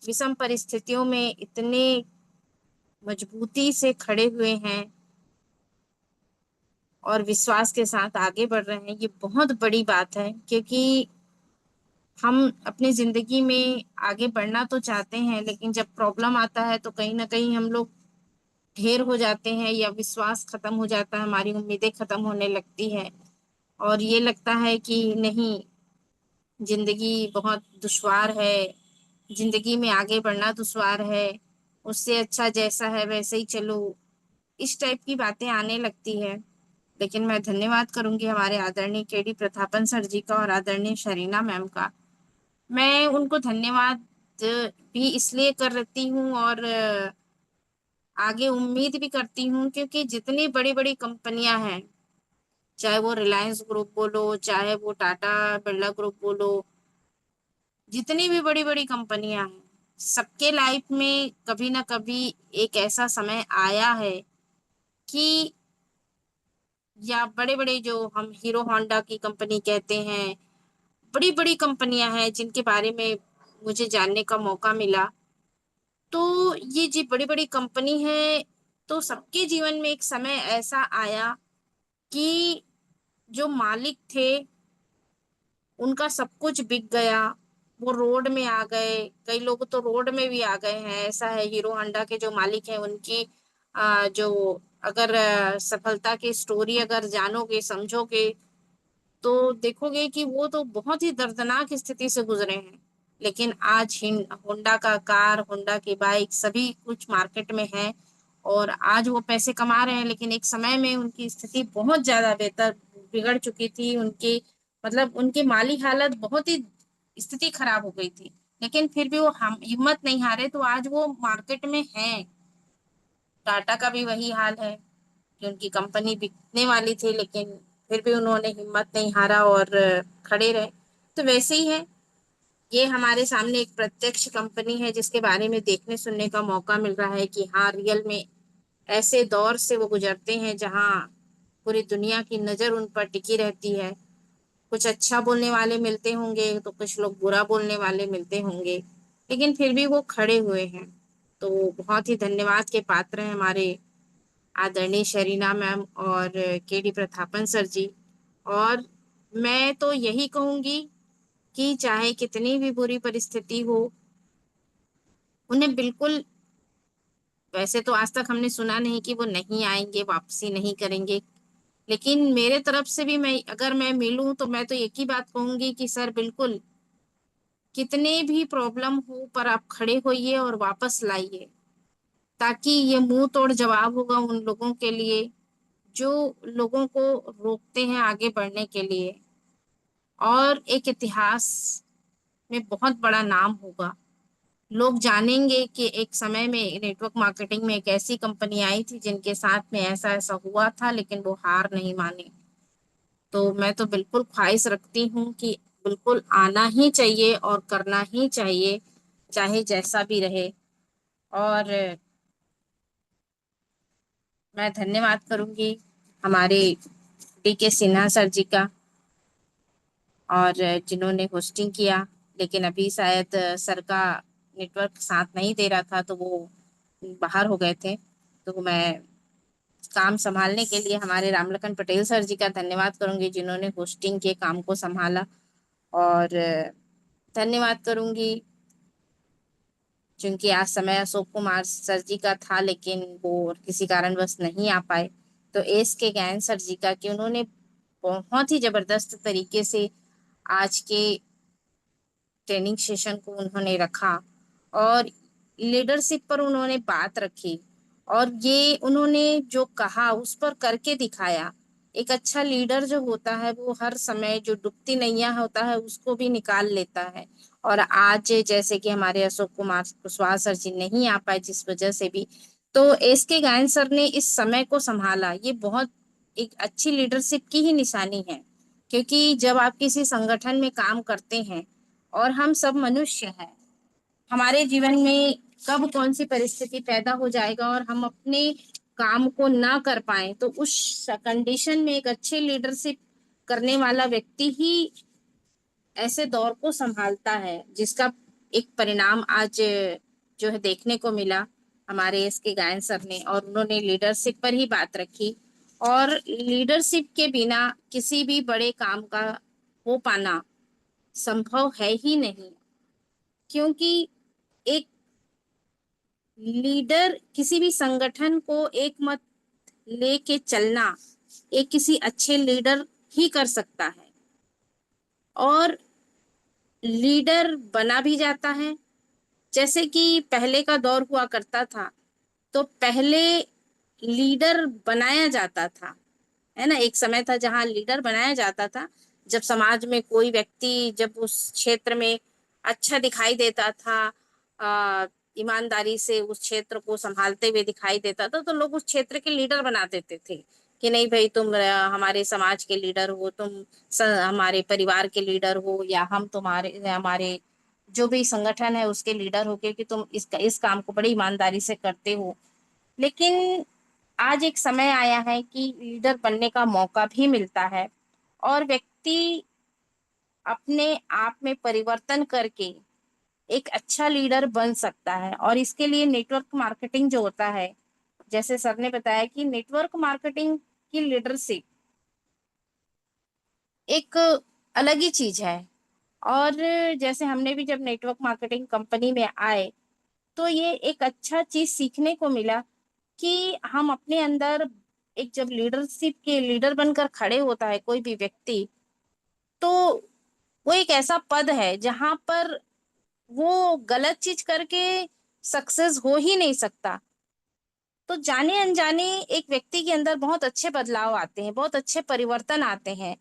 विषम परिस्थितियों में इतने मजबूती से खड़े हुए हैं और विश्वास के साथ आगे बढ़ रहे हैं। ये बहुत बड़ी बात है, क्योंकि हम अपनी जिंदगी में आगे बढ़ना तो चाहते हैं, लेकिन जब प्रॉब्लम आता है तो कहीं ना कहीं हम लोग ढेर हो जाते हैं या विश्वास खत्म हो जाता है, हमारी उम्मीदें खत्म होने लगती है और ये लगता है कि नहीं, जिंदगी बहुत दुश्वार है, जिंदगी में आगे बढ़ना दुश्वार है, उससे अच्छा जैसा है वैसे ही चलो, इस टाइप की बातें आने लगती है। लेकिन मैं धन्यवाद करूंगी हमारे आदरणीय केडी प्रतापन सर जी का और आदरणीय शरीना मैम का। मैं उनको धन्यवाद भी इसलिए करती हूँ और आगे उम्मीद भी करती हूँ, क्योंकि जितनी बड़ी बड़ी कंपनियां हैं, चाहे वो रिलायंस ग्रुप बोलो, चाहे वो टाटा बिरला ग्रुप बोलो, जितनी भी बड़ी बड़ी कंपनियां हैं, सबके लाइफ में कभी ना कभी एक ऐसा समय आया है कि, या बड़े बड़े जो हम हीरो होंडा की कंपनी कहते हैं, बड़ी बड़ी कंपनियां हैं जिनके बारे में मुझे जानने का मौका मिला। तो ये जी बड़ी बड़ी कंपनी है, तो सबके जीवन में एक समय ऐसा आया कि जो मालिक थे उनका सब कुछ बिक गया, वो रोड में आ गए, कई लोग तो रोड में भी आ गए हैं। ऐसा है, हीरो होंडा के जो मालिक हैं उनकी जो अगर सफलता की स्टोरी अगर जानोगे समझोगे तो देखोगे कि वो तो बहुत ही दर्दनाक स्थिति से गुजरे हैं। लेकिन आज होंडा का कार, होंडा की बाइक सभी कुछ मार्केट में है और आज वो पैसे कमा रहे हैं। लेकिन एक समय में उनकी स्थिति बहुत ज्यादा बेहतर बिगड़ चुकी थी, उनकी मतलब उनकी माली हालत बहुत ही स्थिति खराब हो गई थी, लेकिन फिर भी वो हम हिम्मत नहीं हारे, तो आज वो मार्केट में है। टाटा का भी वही हाल है कि उनकी कंपनी बिकने वाली थी, लेकिन फिर भी उन्होंने हिम्मत नहीं हारा और खड़े रहे। तो वैसे ही है, ये हमारे सामने एक प्रत्यक्ष कंपनी है जिसके बारे में देखने सुनने का मौका मिल रहा है कि हाँ, रियल में ऐसे दौर से वो गुजरते हैं जहाँ पूरी दुनिया की नजर उन पर टिकी रहती है। कुछ अच्छा बोलने वाले मिलते होंगे तो कुछ लोग बुरा बोलने वाले मिलते होंगे, लेकिन फिर भी वो खड़े हुए हैं। तो बहुत ही धन्यवाद के पात्र हैं हमारे आदरणीय शरीना मैम और केडी प्रतापन सर जी। और मैं तो यही कहूंगी कि चाहे कितनी भी बुरी परिस्थिति हो, उन्हें बिल्कुल, वैसे तो आज तक हमने सुना नहीं कि वो नहीं आएंगे, वापसी नहीं करेंगे, लेकिन मेरे तरफ से भी मैं अगर मैं मिलूं तो मैं तो एक ही बात कहूंगी कि सर बिल्कुल कितने भी प्रॉब्लम हो पर आप खड़े होइए और वापस लाइए, ताकि ये मुंह तोड़ जवाब होगा उन लोगों के लिए जो लोगों को रोकते हैं आगे बढ़ने के लिए, और एक इतिहास में बहुत बड़ा नाम होगा। लोग जानेंगे कि एक समय में नेटवर्क मार्केटिंग में एक ऐसी कंपनी आई थी जिनके साथ में ऐसा ऐसा हुआ था, लेकिन वो हार नहीं माने। तो मैं तो बिल्कुल ख्वाहिश रखती हूँ कि बिल्कुल आना ही चाहिए और करना ही चाहिए, चाहे जैसा भी रहे। और मैं धन्यवाद करूंगी हमारे डी.के. सिन्हा सर जी का, और जिन्होंने होस्टिंग किया। लेकिन अभी शायद सर का नेटवर्क साथ नहीं दे रहा था, तो वो बाहर हो गए थे। तो मैं काम संभालने के लिए हमारे रामलखन पटेल सर जी का धन्यवाद करूंगी, जिन्होंने होस्टिंग के काम को संभाला। और धन्यवाद करूंगी क्योंकि आज समय अशोक कुमार सर जी का था, लेकिन वो किसी कारणवश नहीं आ पाए। तो एस के ज्ञान सर जी का, कि उन्होंने बहुत ही जबरदस्त तरीके से आज के ट्रेनिंग सेशन को उन्होंने रखा, और लीडरशिप पर उन्होंने बात रखी, और ये उन्होंने जो कहा उस पर करके दिखाया। एक अच्छा लीडर जो होता है वो हर समय जो डूबती नैया होता है उसको भी निकाल लेता है। और आज जैसे कि हमारे अशोक कुमार कुशवाहा सर जी नहीं आ पाए जिस वजह से भी, तो एस के गायन सर ने इस समय को संभाला। ये बहुत एक अच्छी लीडरशिप की ही निशानी है, क्योंकि जब आप किसी संगठन में काम करते हैं, और हम सब मनुष्य हैं, हमारे जीवन में कब कौन सी परिस्थिति पैदा हो जाएगा और हम अपने काम को ना कर पाए, तो उस कंडीशन में एक अच्छे लीडरशिप करने वाला व्यक्ति ही ऐसे दौर को संभालता है, जिसका एक परिणाम आज जो है देखने को मिला हमारे एस के गायन सर ने। और उन्होंने लीडरशिप पर ही बात रखी, और लीडरशिप के बिना किसी भी बड़े काम का हो पाना संभव है ही नहीं। क्योंकि एक लीडर किसी भी संगठन को एक मत लेके चलना एक किसी अच्छे लीडर ही कर सकता है, और लीडर बना भी जाता है। जैसे कि पहले का दौर हुआ करता था, तो पहले लीडर बनाया जाता था, है ना। एक समय था जहां लीडर बनाया जाता था, जब समाज में कोई व्यक्ति जब उस क्षेत्र में अच्छा दिखाई देता था, ईमानदारी से उस क्षेत्र को संभालते हुए दिखाई देता था, तो लोग उस क्षेत्र के लीडर बना देते थे कि नहीं भाई तुम हमारे समाज के लीडर हो, तुम हमारे परिवार के लीडर हो, या हम तुम्हारे हमारे जो भी संगठन है उसके लीडर हो, क्योंकि तुम इस काम को बड़ी ईमानदारी से करते हो। लेकिन आज एक समय आया है कि लीडर बनने का मौका भी मिलता है, और व्यक्ति अपने आप में परिवर्तन करके एक अच्छा लीडर बन सकता है। और इसके लिए नेटवर्क मार्केटिंग जो होता है, जैसे सर ने बताया कि नेटवर्क मार्केटिंग की लीडरशिप एक अलग ही चीज है। और जैसे हमने भी जब नेटवर्क मार्केटिंग कंपनी में आए, तो ये एक अच्छा चीज सीखने को मिला कि हम अपने अंदर एक जब लीडरशिप के लीडर बनकर खड़े होता है कोई भी व्यक्ति, तो वो एक ऐसा पद है जहां पर वो गलत चीज करके सक्सेस हो ही नहीं सकता। तो जाने अनजाने एक व्यक्ति के अंदर बहुत अच्छे बदलाव आते हैं, बहुत अच्छे परिवर्तन आते हैं,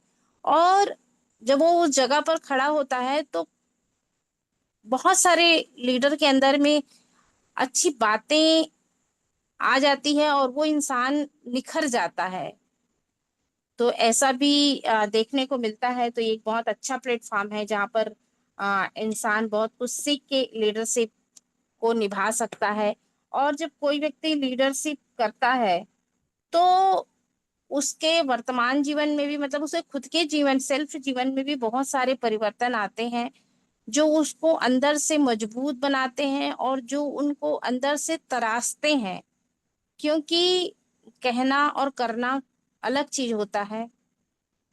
और जब वो उस जगह पर खड़ा होता है तो बहुत सारे लीडर के अंदर में अच्छी बातें आ जाती है और वो इंसान निखर जाता है। तो ऐसा भी देखने को मिलता है। तो ये एक बहुत अच्छा प्लेटफॉर्म है जहाँ पर इंसान बहुत कुछ सीख के लीडरशिप को निभा सकता है। और जब कोई व्यक्ति लीडरशिप करता है, तो उसके वर्तमान जीवन में भी, मतलब उसे खुद के जीवन सेल्फ जीवन में भी बहुत सारे परिवर्तन आते हैं, जो उसको अंदर से मजबूत बनाते हैं और जो उनको अंदर से तराशते हैं। क्योंकि कहना और करना अलग चीज होता है।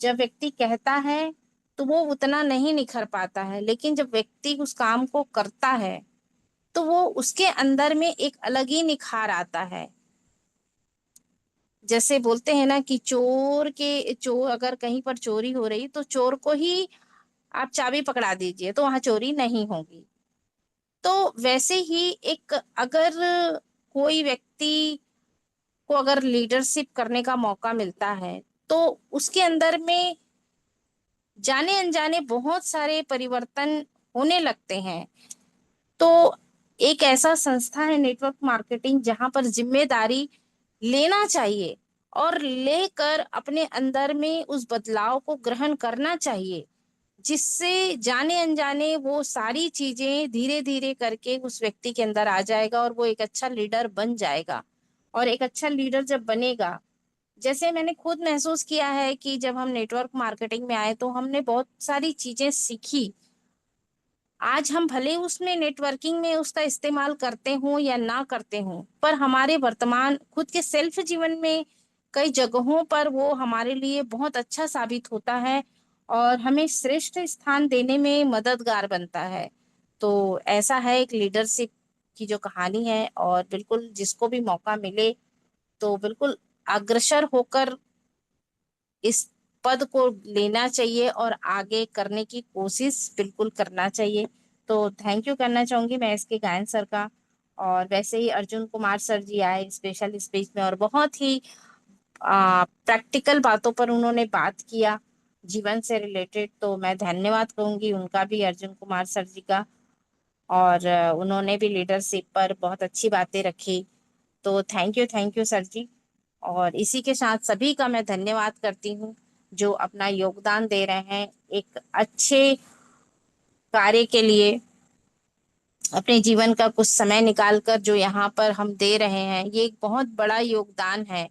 जब व्यक्ति कहता है तो वो उतना नहीं निखर पाता है, लेकिन जब व्यक्ति उस काम को करता है तो वो उसके अंदर में एक अलग ही निखार आता है। जैसे बोलते हैं ना कि चोर अगर कहीं पर चोरी हो रही तो चोर को ही आप चाबी पकड़ा दीजिए तो वहां चोरी नहीं होगी। तो वैसे ही एक अगर कोई व्यक्ति को अगर लीडरशिप करने का मौका मिलता है तो उसके अंदर में जाने अनजाने बहुत सारे परिवर्तन होने लगते हैं। तो एक ऐसा संस्था है नेटवर्क मार्केटिंग जहां पर जिम्मेदारी लेना चाहिए और लेकर अपने अंदर में उस बदलाव को ग्रहण करना चाहिए, जिससे जाने अनजाने वो सारी चीजें धीरे धीरे करके उस व्यक्ति के अंदर आ जाएगा और वो एक अच्छा लीडर बन जाएगा। और एक अच्छा लीडर जब बनेगा, जैसे मैंने खुद महसूस किया है कि जब हम नेटवर्क मार्केटिंग में आए तो हमने बहुत सारी चीजें सीखी। आज हम भले उसमें नेटवर्किंग में उसका इस्तेमाल करते हों या ना करते हों, पर हमारे वर्तमान खुद के सेल्फ जीवन में कई जगहों पर वो हमारे लिए बहुत अच्छा साबित होता है और हमें श्रेष्ठ स्थान देने में मददगार बनता है। तो ऐसा है एक लीडरशिप की जो कहानी है, और बिल्कुल जिसको भी मौका मिले तो बिल्कुल अग्रसर होकर इस पद को लेना चाहिए और आगे करने की कोशिश बिल्कुल करना चाहिए। तो थैंक यू करना चाहूंगी मैं इसके गायन सर का। और वैसे ही अर्जुन कुमार सर जी आए स्पेशल स्पीच में और बहुत ही प्रैक्टिकल बातों पर उन्होंने बात किया जीवन से रिलेटेड, तो मैं धन्यवाद कहूंगी उनका भी, अर्जुन कुमार सर जी का। और उन्होंने भी लीडरशिप पर बहुत अच्छी बातें रखी। तो थैंक यू सर जी। और इसी के साथ सभी का मैं धन्यवाद करती हूँ जो अपना योगदान दे रहे हैं एक अच्छे कार्य के लिए, अपने जीवन का कुछ समय निकालकर जो यहाँ पर हम दे रहे हैं, ये एक बहुत बड़ा योगदान है।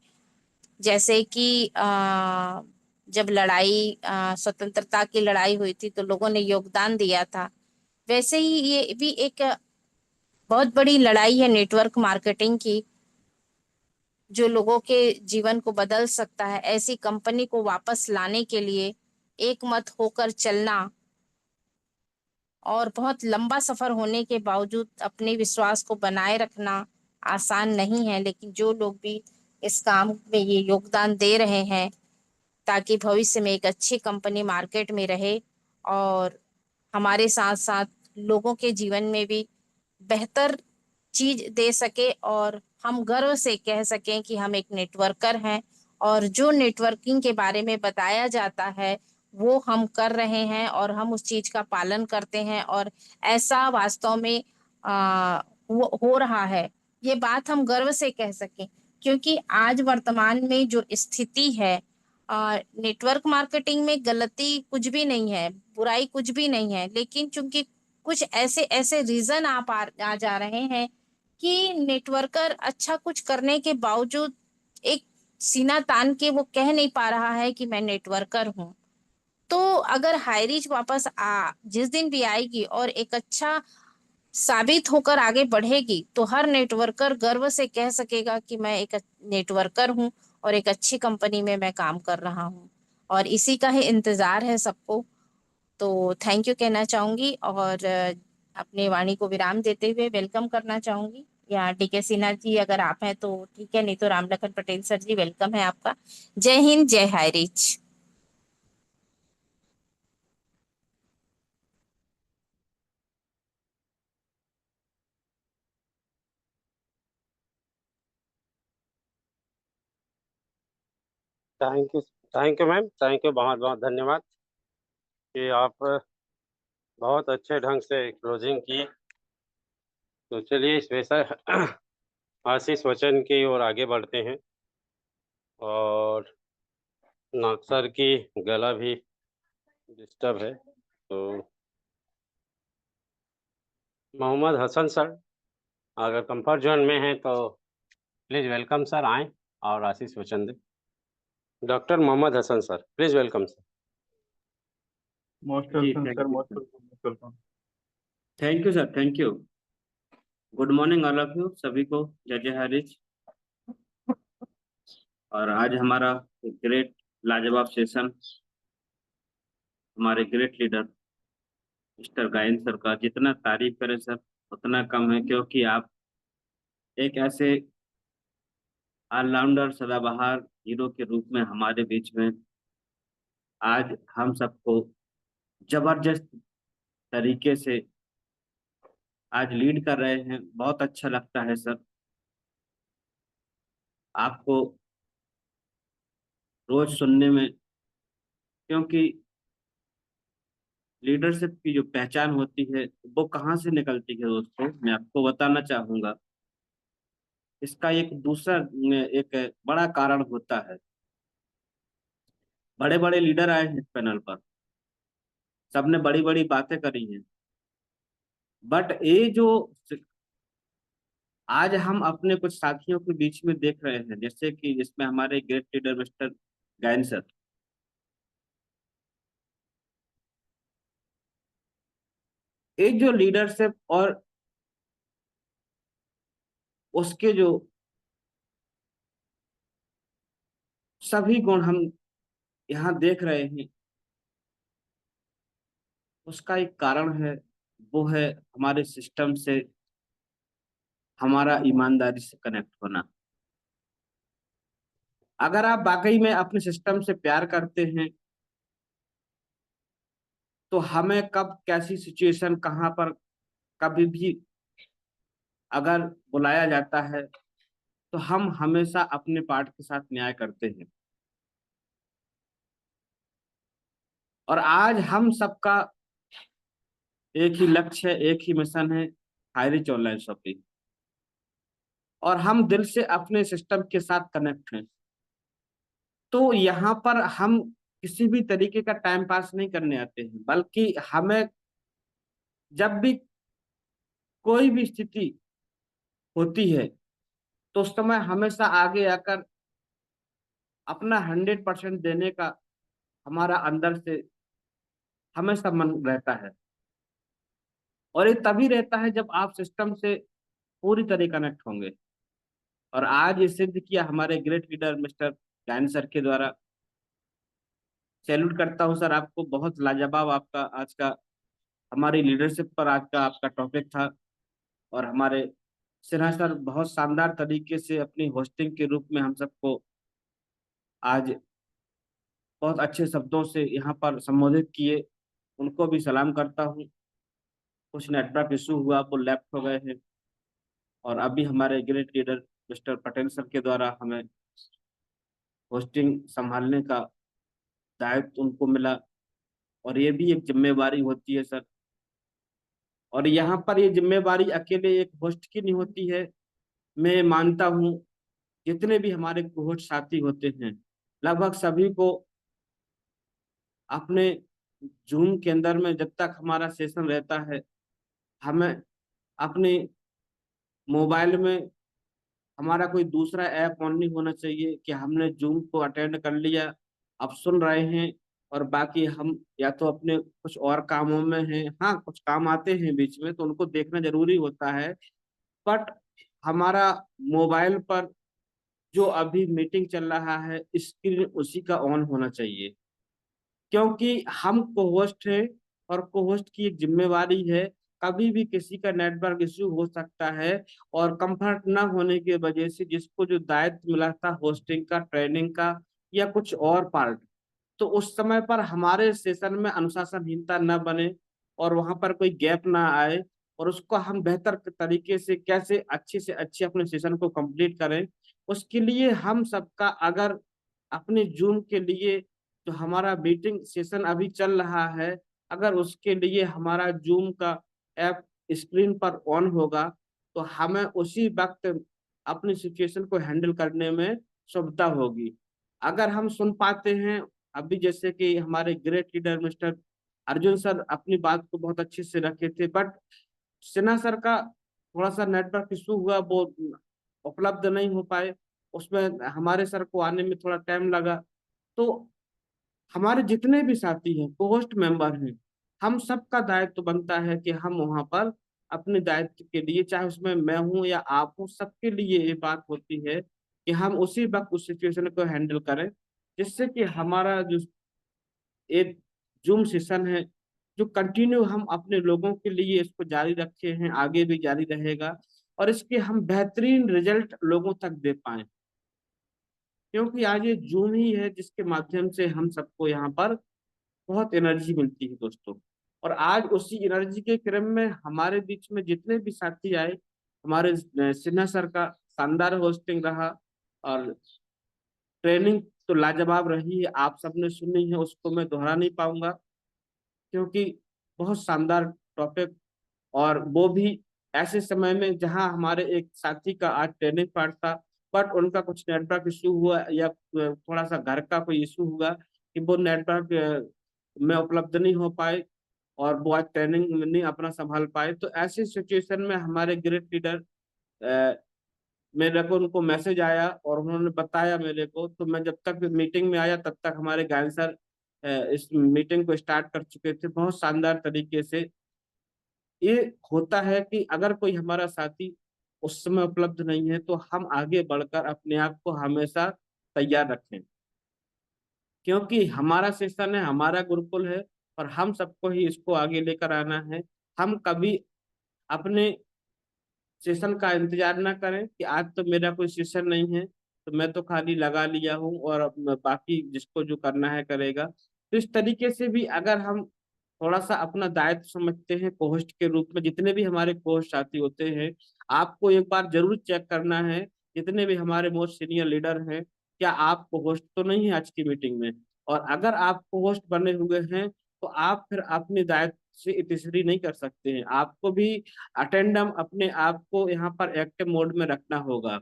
जैसे कि जब लड़ाई स्वतंत्रता की लड़ाई हुई थी तो लोगों ने योगदान दिया था, वैसे ही ये भी एक बहुत बड़ी लड़ाई है नेटवर्क मार्केटिंग की, जो लोगों के जीवन को बदल सकता है। ऐसी कंपनी को वापस लाने के लिए एक मत होकर चलना और बहुत लंबा सफर होने के बावजूद अपने विश्वास को बनाए रखना आसान नहीं है। लेकिन जो लोग भी इस काम में ये योगदान दे रहे हैं ताकि भविष्य में एक अच्छी कंपनी मार्केट में रहे और हमारे साथ साथ लोगों के जीवन में भी बेहतर चीज दे सके और हम गर्व से कह सकें कि हम एक नेटवर्कर हैं और जो नेटवर्किंग के बारे में बताया जाता है वो हम कर रहे हैं और हम उस चीज का पालन करते हैं और ऐसा वास्तव में हो रहा है। ये बात हम गर्व से कह सकें क्योंकि आज वर्तमान में जो स्थिति है, नेटवर्क मार्केटिंग में गलती कुछ भी नहीं है, बुराई कुछ भी नहीं है, लेकिन चूंकि कुछ ऐसे ऐसे रीजन आ जा रहे हैं कि नेटवर्कर अच्छा कुछ करने के बावजूद एक सीना तान के वो कह नहीं पा रहा है कि मैं नेटवर्कर हूँ। तो अगर हाईरीच वापस जिस दिन भी आएगी और एक अच्छा साबित होकर आगे बढ़ेगी तो हर नेटवर्कर गर्व से कह सकेगा कि मैं एक नेटवर्कर हूँ और एक अच्छी कंपनी में मैं काम कर रहा हूँ। और इसी का ही इंतजार है सबको। तो थैंक यू कहना चाहूंगी और अपने वाणी को विराम देते हुए वेलकम करना चाहूंगी। या डीके सिन्हा जी अगर आप हैं तो ठीक है, नहीं तो रामलखन पटेल सर जी वेलकम है आपका। जय हिंद, जय high rich. Thank you ma'am, thank you, बहुत बहुत धन्यवाद कि आप बहुत अच्छे ढंग से क्लोजिंग की। तो चलिए इस वैसा आशीष वचन की ओर आगे बढ़ते हैं। और नाग सर की गला भी डिस्टर्ब है, तो मोहम्मद हसन सर अगर कंफर्ट जोन में है तो प्लीज वेलकम सर, आए और आशीष वचन दें। Doctor Mohammad Hasan sir, please welcome sir. Most welcome sir, most welcome. Thank you sir, thank you. Good morning all of you, सभी को जय जय हरीश। और आज हमारा ग्रेट लाजवाब सेशन हमारे ग्रेट लीडर मिस्टर गायन सर का, जितना तारीफ करें सर उतना कम है, क्योंकि आप एक ऐसे ऑलराउंडर सदाबहार हीरो के रूप में हमारे बीच में आज हम सबको जबरदस्त तरीके से आज लीड कर रहे हैं। बहुत अच्छा लगता है सर आपको रोज सुनने में, क्योंकि लीडरशिप की जो पहचान होती है वो कहाँ से निकलती है दोस्तों, मैं आपको बताना चाहूंगा। इसका एक दूसरा एक बड़ा कारण होता है। बड़े बड़े लीडर आए हैं इस पैनल पर, सबने बड़ी बड़ी बातें करी हैं, बट ये जो आज हम अपने कुछ साथियों के बीच में देख रहे हैं, जैसे कि जिसमें हमारे ग्रेट लीडर मिस्टर गायन सर, ये जो लीडरशिप और उसके जो सभी गुण हम यहाँ देख रहे हैं, उसका एक कारण है, वो है हमारे सिस्टम से हमारा ईमानदारी से कनेक्ट होना। अगर आप वाकई में अपने सिस्टम से प्यार करते हैं तो हमें कब कैसी सिचुएशन कहाँ पर कभी भी अगर बुलाया जाता है तो हम हमेशा अपने पार्ट के साथ न्याय करते हैं। और आज हम सबका एक ही लक्ष्य है, एक ही मिशन है, हाई रिच ऑनलाइन शॉपिंग, और हम दिल से अपने सिस्टम के साथ कनेक्ट हैं। तो यहाँ पर हम किसी भी तरीके का टाइम पास नहीं करने आते हैं, बल्कि हमें जब भी कोई भी स्थिति होती है तो उस समय हमेशा आगे आकर अपना 100% देने का हमारा अंदर से हमेशा मन रहता है। और ये तभी रहता है जब आप सिस्टम से पूरी तरह कनेक्ट होंगे। और आज ये सिद्ध किया हमारे ग्रेट लीडर मिस्टर गायन सर के द्वारा। सैल्यूट करता हूँ सर आपको, बहुत लाजवाब आपका आज का हमारी लीडरशिप पर आज का आपका टॉपिक था। और हमारे सिन्हा सर बहुत शानदार तरीके से अपनी होस्टिंग के रूप में हम सबको आज बहुत अच्छे शब्दों से यहाँ पर संबोधित किए, उनको भी सलाम करता हूँ। कुछ नेटवर्क इशू हुआ, वो लेफ्ट हो गए हैं, और अभी हमारे great leader mister Patel sir के द्वारा हमें होस्टिंग संभालने का दायित्व उनको मिला। और ये भी एक जिम्मेवारी होती है सर, और यहाँ पर ये जिम्मेवारी अकेले एक होस्ट की नहीं होती है। मैं मानता हूँ जितने भी हमारे होस्ट साथी होते हैं, लगभग सभी को अपने जूम के अंदर में जब तक हमारा सेशन रहता है, हमें अपने मोबाइल में हमारा कोई दूसरा ऐप ऑन नहीं होना चाहिए कि हमने जूम को अटेंड कर लिया, अब सुन रहे हैं, और बाकी हम या तो अपने कुछ और कामों में हैं। हाँ, कुछ काम आते हैं बीच में तो उनको देखना जरूरी होता है, बट हमारा मोबाइल पर जो अभी मीटिंग चल रहा है स्क्रीन उसी का ऑन होना चाहिए। क्योंकि हम को होस्ट है और को होस्ट की एक जिम्मेवारी है, कभी भी किसी का नेटवर्क इश्यू हो सकता है, और कंफर्ट ना होने की वजह से जिसको जो दायित्व मिला था होस्टिंग का, ट्रेनिंग का या कुछ और पार्ट, तो उस समय पर हमारे सेशन में अनुशासनहीनता न बने और वहां पर कोई गैप ना आए, और उसको हम बेहतर तरीके से कैसे अच्छे से अच्छे अपने सेशन को कंप्लीट करें, उसके लिए हम सबका अगर अपने जूम के लिए जो हमारा मीटिंग सेशन अभी चल रहा है, अगर उसके लिए हमारा जूम का ऐप स्क्रीन पर ऑन होगा तो हमें उसी वक्त अपनी सिचुएशन को हैंडल करने में सुविधा होगी। अगर हम सुन पाते हैं, अभी जैसे कि हमारे great leader mister Arjun sir अपनी बात को बहुत अच्छे से रखे थे, बट सिन्हा सर का थोड़ा सा नेटवर्क इशू हुआ, वो उपलब्ध नहीं हो पाए, उसमें हमारे सर को आने में थोड़ा टाइम लगा। तो हमारे जितने भी साथी हैं, पोस्ट मेंबर हैं, हम सबका दायित्व बनता है कि हम वहां पर अपने दायित्व के लिए, चाहे उसमें मैं हूं या आप हो, सबके लिए ये बात होती है कि हम उसी वक्त उस सिचुएशन को हैंडल करें, जिससे कि हमारा जो एक जूम सेशन है जो कंटिन्यू हम अपने लोगों के लिए इसको जारी रखे हैं, आगे भी जारी रहेगा, और इसके हम बेहतरीन रिजल्ट लोगों तक दे पाए। क्योंकि आज ये जूम ही है जिसके माध्यम से हम सबको यहाँ पर बहुत एनर्जी मिलती है दोस्तों। और आज उसी एनर्जी के क्रम में हमारे बीच में जितने भी साथी आए, हमारे सिन्हा सर का शानदार होस्टिंग रहा, और ट्रेनिंग तो लाजवाब रही है, आप सबने सुनी है, उसको मैं दोहरा नहीं पाऊंगा, क्योंकि बहुत शानदार टॉपिक, और वो भी ऐसे समय में जहां हमारे एक साथी का आज ट्रेनिंग पार्ट था, बट उनका कुछ नेटवर्क इशू हुआ या थोड़ा सा घर का कोई इशू हुआ कि वो नेटवर्क में उपलब्ध नहीं हो पाए, और वो आज ट्रेनिंग में नहीं अपना संभाल पाए। तो ऐसी सिचुएशन में हमारे ग्रेट लीडर, मेरे को उनको मैसेज आया और उन्होंने बताया मेरे को, तो मैं जब तक मीटिंग में आया तब तक हमारे गायन सर इस मीटिंग को स्टार्ट कर चुके थे बहुत शानदार तरीके से। ये होता है कि अगर कोई हमारा साथी उस समय उपलब्ध नहीं है तो हम आगे बढ़कर अपने आप को हमेशा तैयार रखें, क्योंकि हमारा सेशन है, हमारा गुरुकुल है, और हम सबको ही इसको आगे लेकर आना है। हम कभी अपने सेशन का इंतजार ना करें कि आज तो मेरा कोई सेशन नहीं है तो मैं तो खाली लगा लिया हूँ और बाकी जिसको जो करना है करेगा। तो इस तरीके से भी अगर हम थोड़ा सा अपना दायित्व समझते हैं कोहोस्ट के रूप में, जितने भी हमारे कोहोस्ट साथी होते हैं, आपको एक बार जरूर चेक करना है, जितने भी हमारे मोस्ट सीनियर लीडर हैं, क्या आप कोहोस्ट तो नहीं है आज की मीटिंग में। और अगर आप कोहोस्ट बने हुए हैं तो आप फिर अपने दायित्व से इतिश्री नहीं कर सकते हैं, आपको भी अटेंडम अपने आप को यहाँ पर एक्टिव मोड में रखना होगा।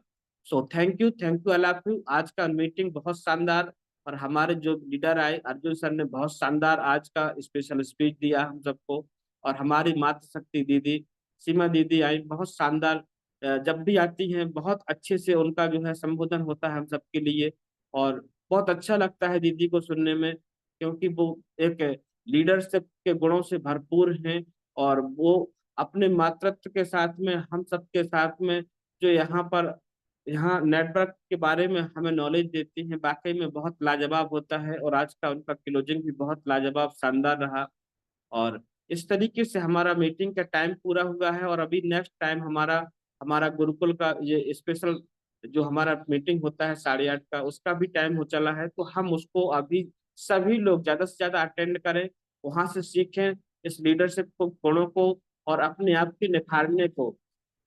So thank you, I love you. आज का मीटिंग बहुत शानदार, और हमारे जो लीडर आए अर्जुन सर ने बहुत शानदार आज का स्पेशल स्पीच दिया हम सबको, और हमारी मातृशक्ति दीदी सीमा दीदी आई, बहुत शानदार, जब भी आती हैं बहुत अच्छे से उनका जो है संबोधन होता है हम सबके लिए, और बहुत अच्छा लगता है दीदी को सुनने में, क्योंकि वो एक लीडरशिप के गुणों से भरपूर हैं, और वो अपने मातृत्व के साथ में हम सबके साथ में जो यहाँ नेटवर्क के बारे में हमें नॉलेज देती हैं, वाकई में बहुत लाजवाब होता है। और आज का उनका क्लोजिंग भी बहुत लाजवाब शानदार रहा। और इस तरीके से हमारा मीटिंग का टाइम पूरा हुआ है, और अभी नेक्स्ट टाइम हमारा हमारा गुरुकुल का ये स्पेशल जो हमारा मीटिंग होता है 8:30 का, उसका भी टाइम हो चला है। तो हम उसको अभी सभी लोग ज्यादा से ज्यादा अटेंड करें, वहां से सीखें इस लीडरशिप को, गुणों को, और अपने आप की निखारने को।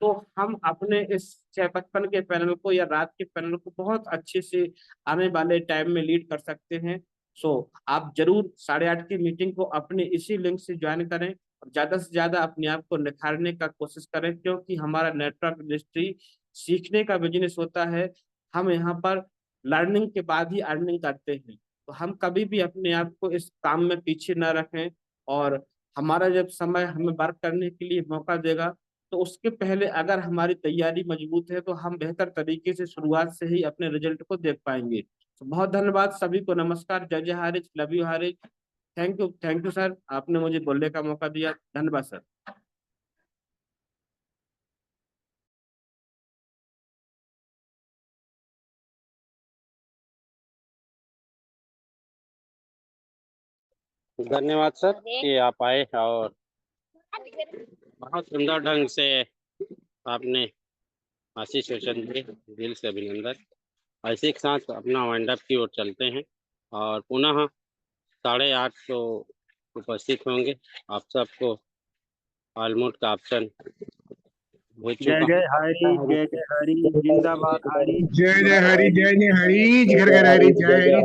तो हम अपने इस 655 के पैनल को या रात के पैनल को बहुत अच्छे से आने वाले टाइम में लीड कर सकते हैं। सो आप जरूर 8:30 की मीटिंग को अपने इसी लिंक से ज्वाइन करें, और ज्यादा से ज्यादा अपने आप को निखारने का कोशिश करें, क्योंकि हमारा नेटवर्क इंडस्ट्री सीखने का बिजनेस होता है। हम यहाँ पर लर्निंग के बाद ही अर्निंग करते हैं, तो हम कभी भी अपने आप को इस काम में पीछे न रखें, और हमारा जब समय हमें वर्क करने के लिए मौका देगा तो उसके पहले अगर हमारी तैयारी मजबूत है तो हम बेहतर तरीके से शुरुआत से ही अपने रिजल्ट को देख पाएंगे। तो बहुत धन्यवाद सभी को, नमस्कार, जय जय Harij, love you Harij, thank you sir, आपने मुझे बोलने का मौका दिया, धन्यवाद सर। धन्यवाद सर कि आप आए, और बहुत सुंदर ढंग से आपने आशीष सेशन दिए, दिल से अभिनंदन। ऐसे के साथ अपना वाइंड अप की ओर चलते हैं, और पुनः 8:30 को उपस्थित होंगे। आप सबको ऑलमोस्ट का ऑप्शन हो चुका। जय जय हरि जिंदाबाद हरि, जय जय हरि, जय जय हरि, घर घर हरि, जय हरि,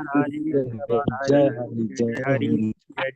हरि जिंदाबाद हरि, जय हरि, जय